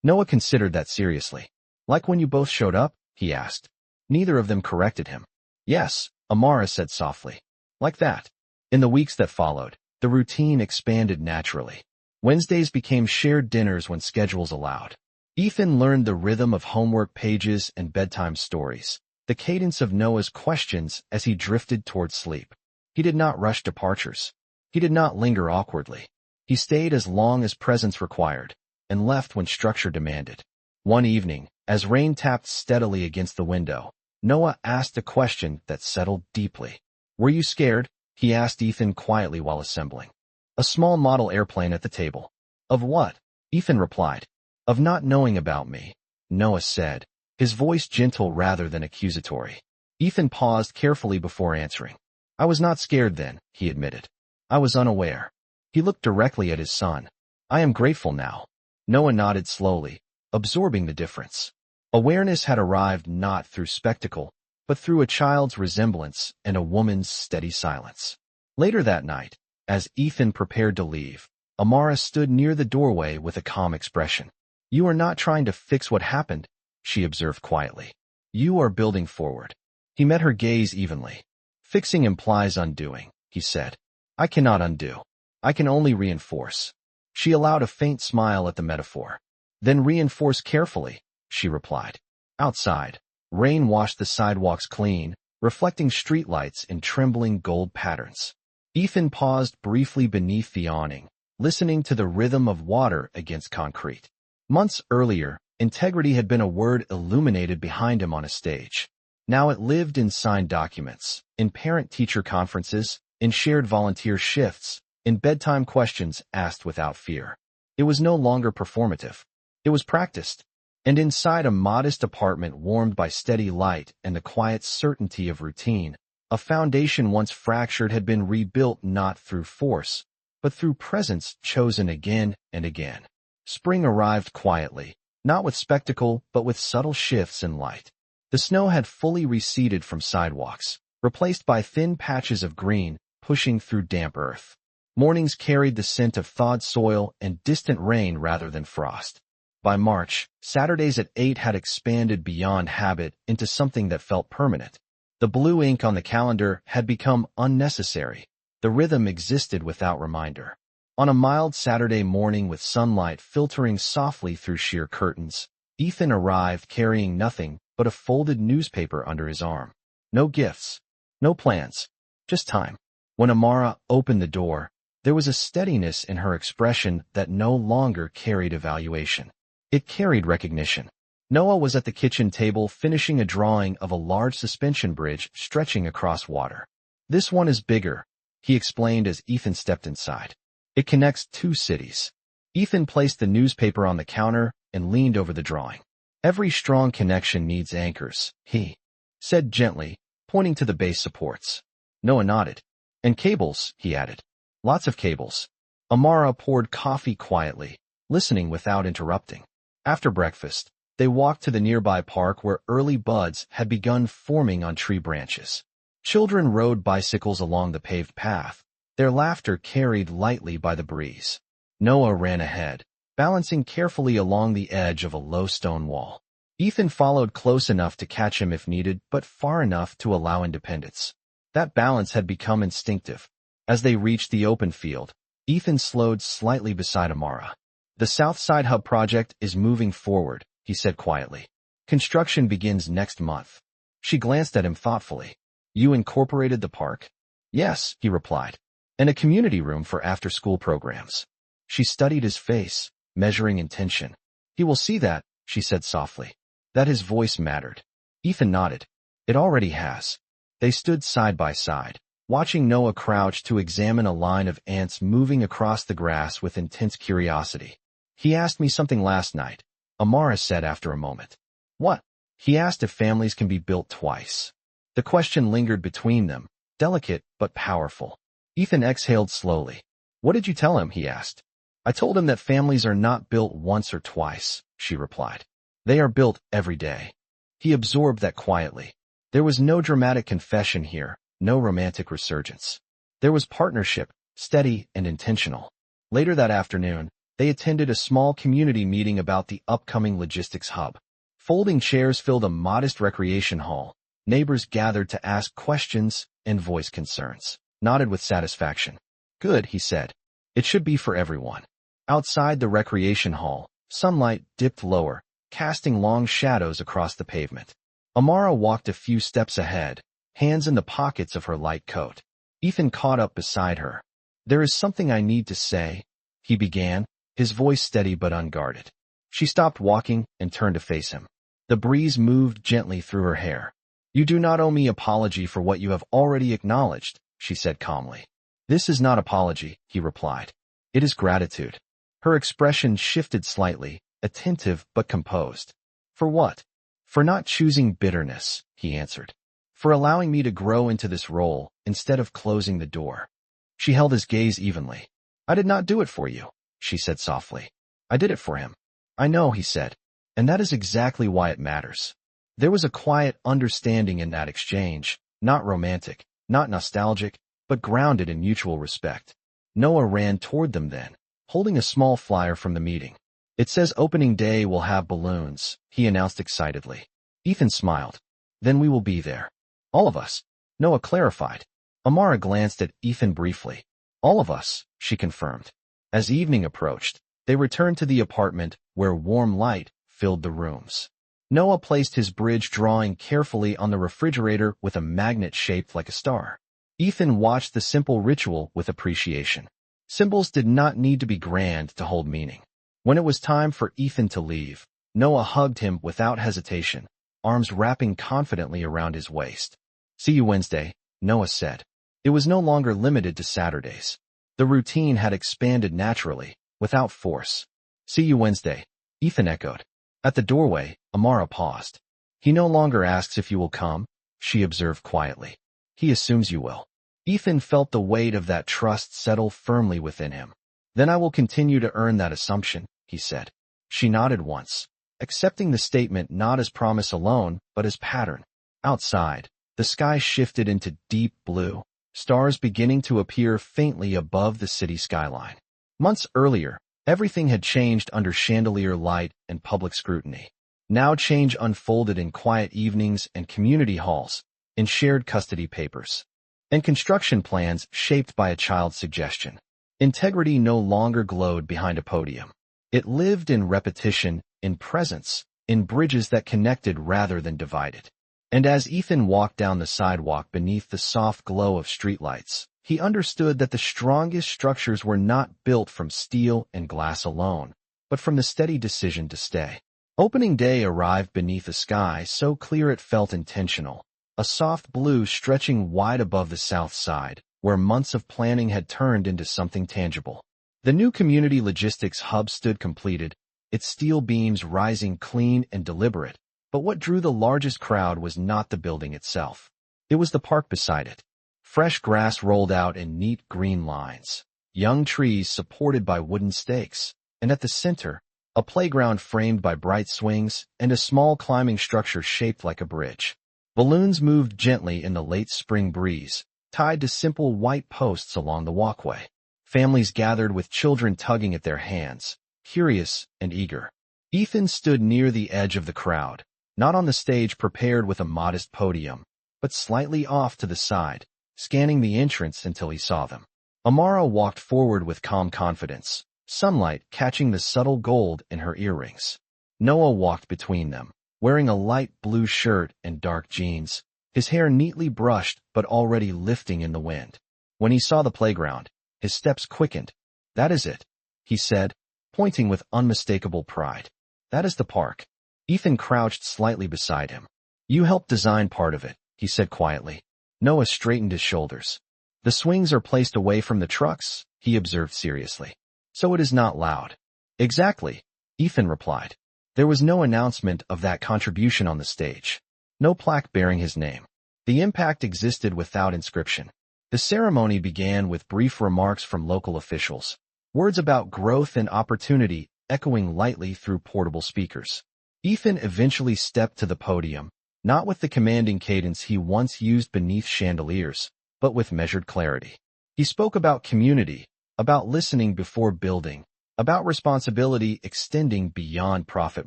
Noah considered that seriously. "Like when you both showed up?" he asked. Neither of them corrected him. "Yes," Amara said softly. "Like that." In the weeks that followed, the routine expanded naturally. Wednesdays became shared dinners when schedules allowed. Ethan learned the rhythm of homework pages and bedtime stories, the cadence of Noah's questions as he drifted toward sleep. He did not rush departures. He did not linger awkwardly. He stayed as long as presence required, and left when structure demanded. One evening, as rain tapped steadily against the window, Noah asked a question that settled deeply. "Were you scared?" he asked Ethan quietly while assembling. A small model airplane at the table. "Of what?" Ethan replied. "Of not knowing about me," Noah said, his voice gentle rather than accusatory. Ethan paused carefully before answering. "I was not scared then," he admitted. "I was unaware." He looked directly at his son. "I am grateful now." Noah nodded slowly, absorbing the difference. Awareness had arrived not through spectacle, but through a child's resemblance and a woman's steady silence. Later that night, as Ethan prepared to leave, Amara stood near the doorway with a calm expression. "You are not trying to fix what happened," she observed quietly. "You are building forward." He met her gaze evenly. "Fixing implies undoing," he said. "I cannot undo. I can only reinforce." She allowed a faint smile at the metaphor. "Then reinforce carefully," she replied. Outside, rain washed the sidewalks clean, reflecting streetlights in trembling gold patterns. Ethan paused briefly beneath the awning, listening to the rhythm of water against concrete. Months earlier, integrity had been a word illuminated behind him on a stage. Now it lived in signed documents, in parent-teacher conferences, in shared volunteer shifts, in bedtime questions asked without fear. It was no longer performative. It was practiced. And inside a modest apartment warmed by steady light and the quiet certainty of routine, a foundation once fractured had been rebuilt not through force, but through presence chosen again and again. Spring arrived quietly, not with spectacle, but with subtle shifts in light. The snow had fully receded from sidewalks, replaced by thin patches of green pushing through damp earth. Mornings carried the scent of thawed soil and distant rain rather than frost. By March, Saturdays at 8 had expanded beyond habit into something that felt permanent. The blue ink on the calendar had become unnecessary. The rhythm existed without reminder. On a mild Saturday morning with sunlight filtering softly through sheer curtains, Ethan arrived carrying nothing but a folded newspaper under his arm. No gifts, no plans, just time. When Amara opened the door, there was a steadiness in her expression that no longer carried evaluation. It carried recognition. Noah was at the kitchen table finishing a drawing of a large suspension bridge stretching across water. "This one is bigger," he explained as Ethan stepped inside. "It connects 2 cities." Ethan placed the newspaper on the counter and leaned over the drawing. "Every strong connection needs anchors," he said gently, pointing to the base supports. Noah nodded. "And cables," he added. "Lots of cables." Amara poured coffee quietly, listening without interrupting. After breakfast, they walked to the nearby park where early buds had begun forming on tree branches. Children rode bicycles along the paved path, their laughter carried lightly by the breeze. Noah ran ahead, balancing carefully along the edge of a low stone wall. Ethan followed close enough to catch him if needed, but far enough to allow independence. That balance had become instinctive. As they reached the open field, Ethan slowed slightly beside Amara. "The Southside Hub project is moving forward," he said quietly. "Construction begins next month." She glanced at him thoughtfully. "You incorporated the park?" "Yes," he replied. "And a community room for after-school programs." She studied his face, measuring intention. "He will see that," she said softly. That his voice mattered. Ethan nodded. "It already has." They stood side by side, watching Noah crouch to examine a line of ants moving across the grass with intense curiosity. "He asked me something last night," Amara said after a moment. "What?" "He asked if families can be built twice." The question lingered between them, delicate but powerful. Ethan exhaled slowly. "What did you tell him?" he asked. "I told him that families are not built once or twice," she replied. "They are built every day." He absorbed that quietly. There was no dramatic confession here, no romantic resurgence. There was partnership, steady and intentional. Later that afternoon, they attended a small community meeting about the upcoming logistics hub. Folding chairs filled a modest recreation hall. Neighbors gathered to ask questions and voice concerns. Nodded with satisfaction. "Good," he said. "It should be for everyone." Outside the recreation hall, sunlight dipped lower, casting long shadows across the pavement. Amara walked a few steps ahead, hands in the pockets of her light coat. Ethan caught up beside her. "There is something I need to say," he began, his voice steady but unguarded. She stopped walking and turned to face him. The breeze moved gently through her hair. "You do not owe me apology for what you have already acknowledged," she said calmly. "This is not apology," he replied. "It is gratitude." Her expression shifted slightly, attentive but composed. "For what?" "For not choosing bitterness," he answered. "For allowing me to grow into this role instead of closing the door." She held his gaze evenly. "I did not do it for you," she said softly. "I did it for him." "I know," he said. And that is exactly why it matters. There was a quiet understanding in that exchange, not romantic, not nostalgic, but grounded in mutual respect. Noah ran toward them then, holding a small flyer from the meeting. "It says opening day will have balloons," he announced excitedly. Ethan smiled. "Then we will be there." "All of us," Noah clarified. Amara glanced at Ethan briefly. "All of us," she confirmed. As evening approached, they returned to the apartment where warm light filled the rooms. Noah placed his bridge drawing carefully on the refrigerator with a magnet shaped like a star. Ethan watched the simple ritual with appreciation. Symbols did not need to be grand to hold meaning. When it was time for Ethan to leave, Noah hugged him without hesitation, arms wrapping confidently around his waist. "See you Wednesday," Noah said. It was no longer limited to Saturdays. The routine had expanded naturally, without force. "See you Wednesday," Ethan echoed. At the doorway, Amara paused. "He no longer asks if you will come," she observed quietly. "He assumes you will." Ethan felt the weight of that trust settle firmly within him. "Then I will continue to earn that assumption," he said. She nodded once, accepting the statement not as promise alone, but as pattern. Outside, the sky shifted into deep blue, stars beginning to appear faintly above the city skyline. Months earlier, everything had changed under chandelier light and public scrutiny. Now change unfolded in quiet evenings and community halls, in shared custody papers, and construction plans shaped by a child's suggestion. Integrity no longer glowed behind a podium. It lived in repetition, in presence, in bridges that connected rather than divided. And as Ethan walked down the sidewalk beneath the soft glow of streetlights, he understood that the strongest structures were not built from steel and glass alone, but from the steady decision to stay. Opening day arrived beneath a sky so clear it felt intentional, a soft blue stretching wide above the south side, where months of planning had turned into something tangible. The new community logistics hub stood completed, its steel beams rising clean and deliberate, but what drew the largest crowd was not the building itself. It was the park beside it. Fresh grass rolled out in neat green lines, young trees supported by wooden stakes, and at the center, a playground framed by bright swings and a small climbing structure shaped like a bridge. Balloons moved gently in the late spring breeze, tied to simple white posts along the walkway. Families gathered with children tugging at their hands, curious and eager. Ethan stood near the edge of the crowd, not on the stage prepared with a modest podium, but slightly off to the side, scanning the entrance until he saw them. Amara walked forward with calm confidence, sunlight catching the subtle gold in her earrings. Noah walked between them, wearing a light blue shirt and dark jeans, his hair neatly brushed but already lifting in the wind. When he saw the playground, his steps quickened. "That is it," he said, pointing with unmistakable pride. "That is the park." Ethan crouched slightly beside him. "You helped design part of it," he said quietly. Noah straightened his shoulders. "The swings are placed away from the trucks," he observed seriously. "So it is not loud." "Exactly," Ethan replied. There was no announcement of that contribution on the stage. No plaque bearing his name. The impact existed without inscription. The ceremony began with brief remarks from local officials, words about growth and opportunity echoing lightly through portable speakers. Ethan eventually stepped to the podium, not with the commanding cadence he once used beneath chandeliers, but with measured clarity. He spoke about community, about listening before building, about responsibility extending beyond profit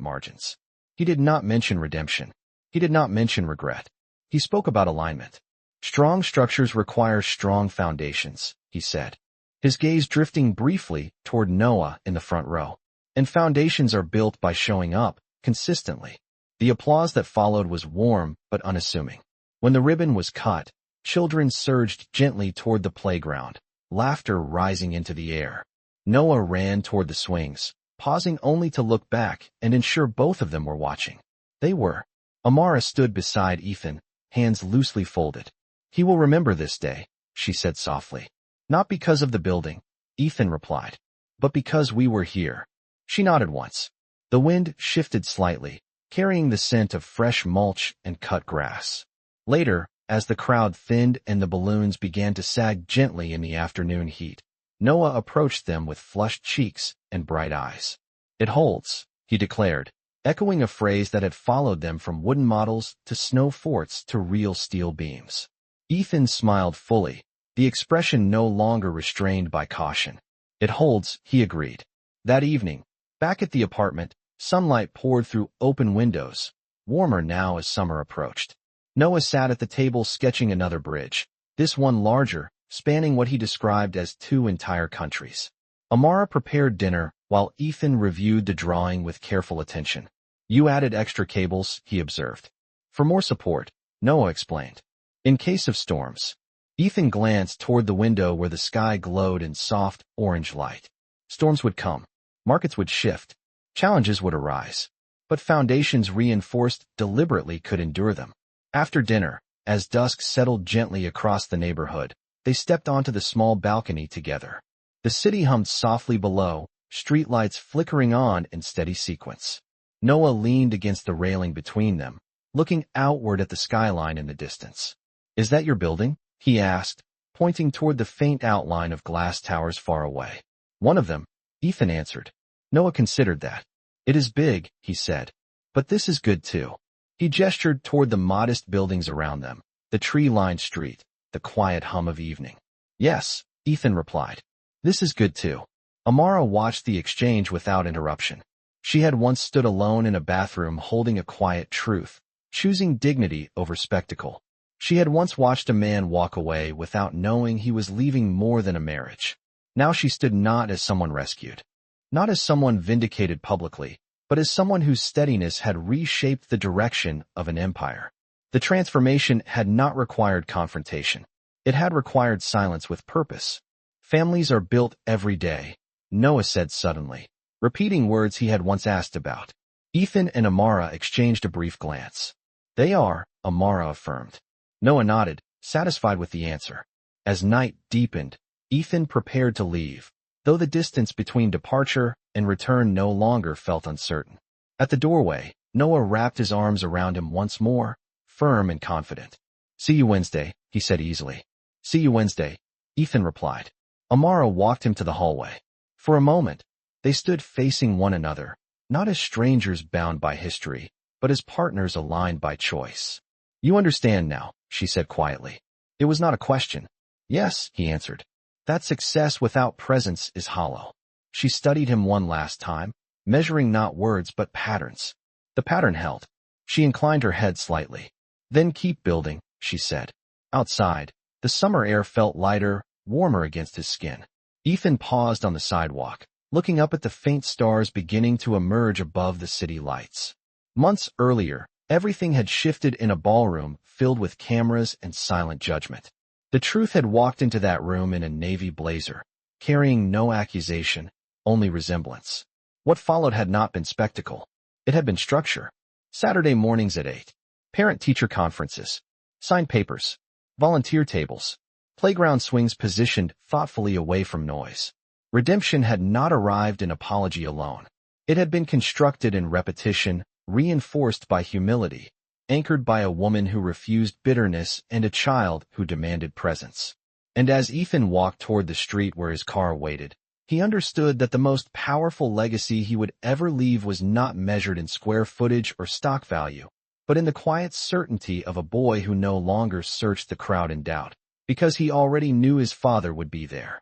margins. He did not mention redemption. He did not mention regret. He spoke about alignment. Strong structures require strong foundations, he said, his gaze drifting briefly toward Noah in the front row. And foundations are built by showing up, consistently. The applause that followed was warm but unassuming. When the ribbon was cut, children surged gently toward the playground, laughter rising into the air. Noah ran toward the swings, pausing only to look back and ensure both of them were watching. They were. Amara stood beside Ethan, hands loosely folded. "He will remember this day," she said softly. "Not because of the building," Ethan replied, "but because we were here." She nodded once. The wind shifted slightly, carrying the scent of fresh mulch and cut grass. Later, as the crowd thinned and the balloons began to sag gently in the afternoon heat, Noah approached them with flushed cheeks and bright eyes. "It holds," he declared, echoing a phrase that had followed them from wooden models to snow forts to real steel beams. Ethan smiled fully, the expression no longer restrained by caution. It holds, he agreed. That evening, back at the apartment, sunlight poured through open windows, warmer now as summer approached. Noah sat at the table sketching another bridge, this one larger, spanning what he described as 2 entire countries. Amara prepared dinner, while Ethan reviewed the drawing with careful attention. You added extra cables, he observed. For more support, Noah explained. In case of storms. Ethan glanced toward the window where the sky glowed in soft, orange light. Storms would come. Markets would shift. Challenges would arise. But foundations reinforced deliberately could endure them. After dinner, as dusk settled gently across the neighborhood, they stepped onto the small balcony together. The city hummed softly below, streetlights flickering on in steady sequence. Noah leaned against the railing between them, looking outward at the skyline in the distance. Is that your building? He asked, pointing toward the faint outline of glass towers far away. One of them, Ethan answered. Noah considered that. It is big, he said. But this is good too. He gestured toward the modest buildings around them, the tree-lined street, the quiet hum of evening. Yes, Ethan replied. This is good too. Amara watched the exchange without interruption. She had once stood alone in a bathroom holding a quiet truth, choosing dignity over spectacle. She had once watched a man walk away without knowing he was leaving more than a marriage. Now she stood not as someone rescued, not as someone vindicated publicly, but as someone whose steadiness had reshaped the direction of an empire. The transformation had not required confrontation. It had required silence with purpose. Families are built every day, Noah said suddenly, repeating words he had once asked about. Ethan and Amara exchanged a brief glance. They are, Amara affirmed. Noah nodded, satisfied with the answer. As night deepened, Ethan prepared to leave, though the distance between departure and return no longer felt uncertain. At the doorway, Noah wrapped his arms around him once more, firm and confident. See you Wednesday, he said easily. See you Wednesday, Ethan replied. Amara walked him to the hallway. For a moment, they stood facing one another, not as strangers bound by history, but as partners aligned by choice. You understand now, she said quietly. It was not a question. Yes, he answered. That success without presence is hollow. She studied him one last time, measuring not words but patterns. The pattern held. She inclined her head slightly. Then keep building, she said. Outside, the summer air felt lighter, warmer against his skin. Ethan paused on the sidewalk, looking up at the faint stars beginning to emerge above the city lights. Months earlier, everything had shifted in a ballroom filled with cameras and silent judgment. The truth had walked into that room in a navy blazer, carrying no accusation, only resemblance. What followed had not been spectacle. It had been structure. Saturday mornings at 8. Parent-teacher conferences. Signed papers. Volunteer tables. Playground swings positioned thoughtfully away from noise. Redemption had not arrived in apology alone. It had been constructed in repetition, reinforced by humility, anchored by a woman who refused bitterness and a child who demanded presence. And as Ethan walked toward the street where his car waited, he understood that the most powerful legacy he would ever leave was not measured in square footage or stock value, but in the quiet certainty of a boy who no longer searched the crowd in doubt, because he already knew his father would be there.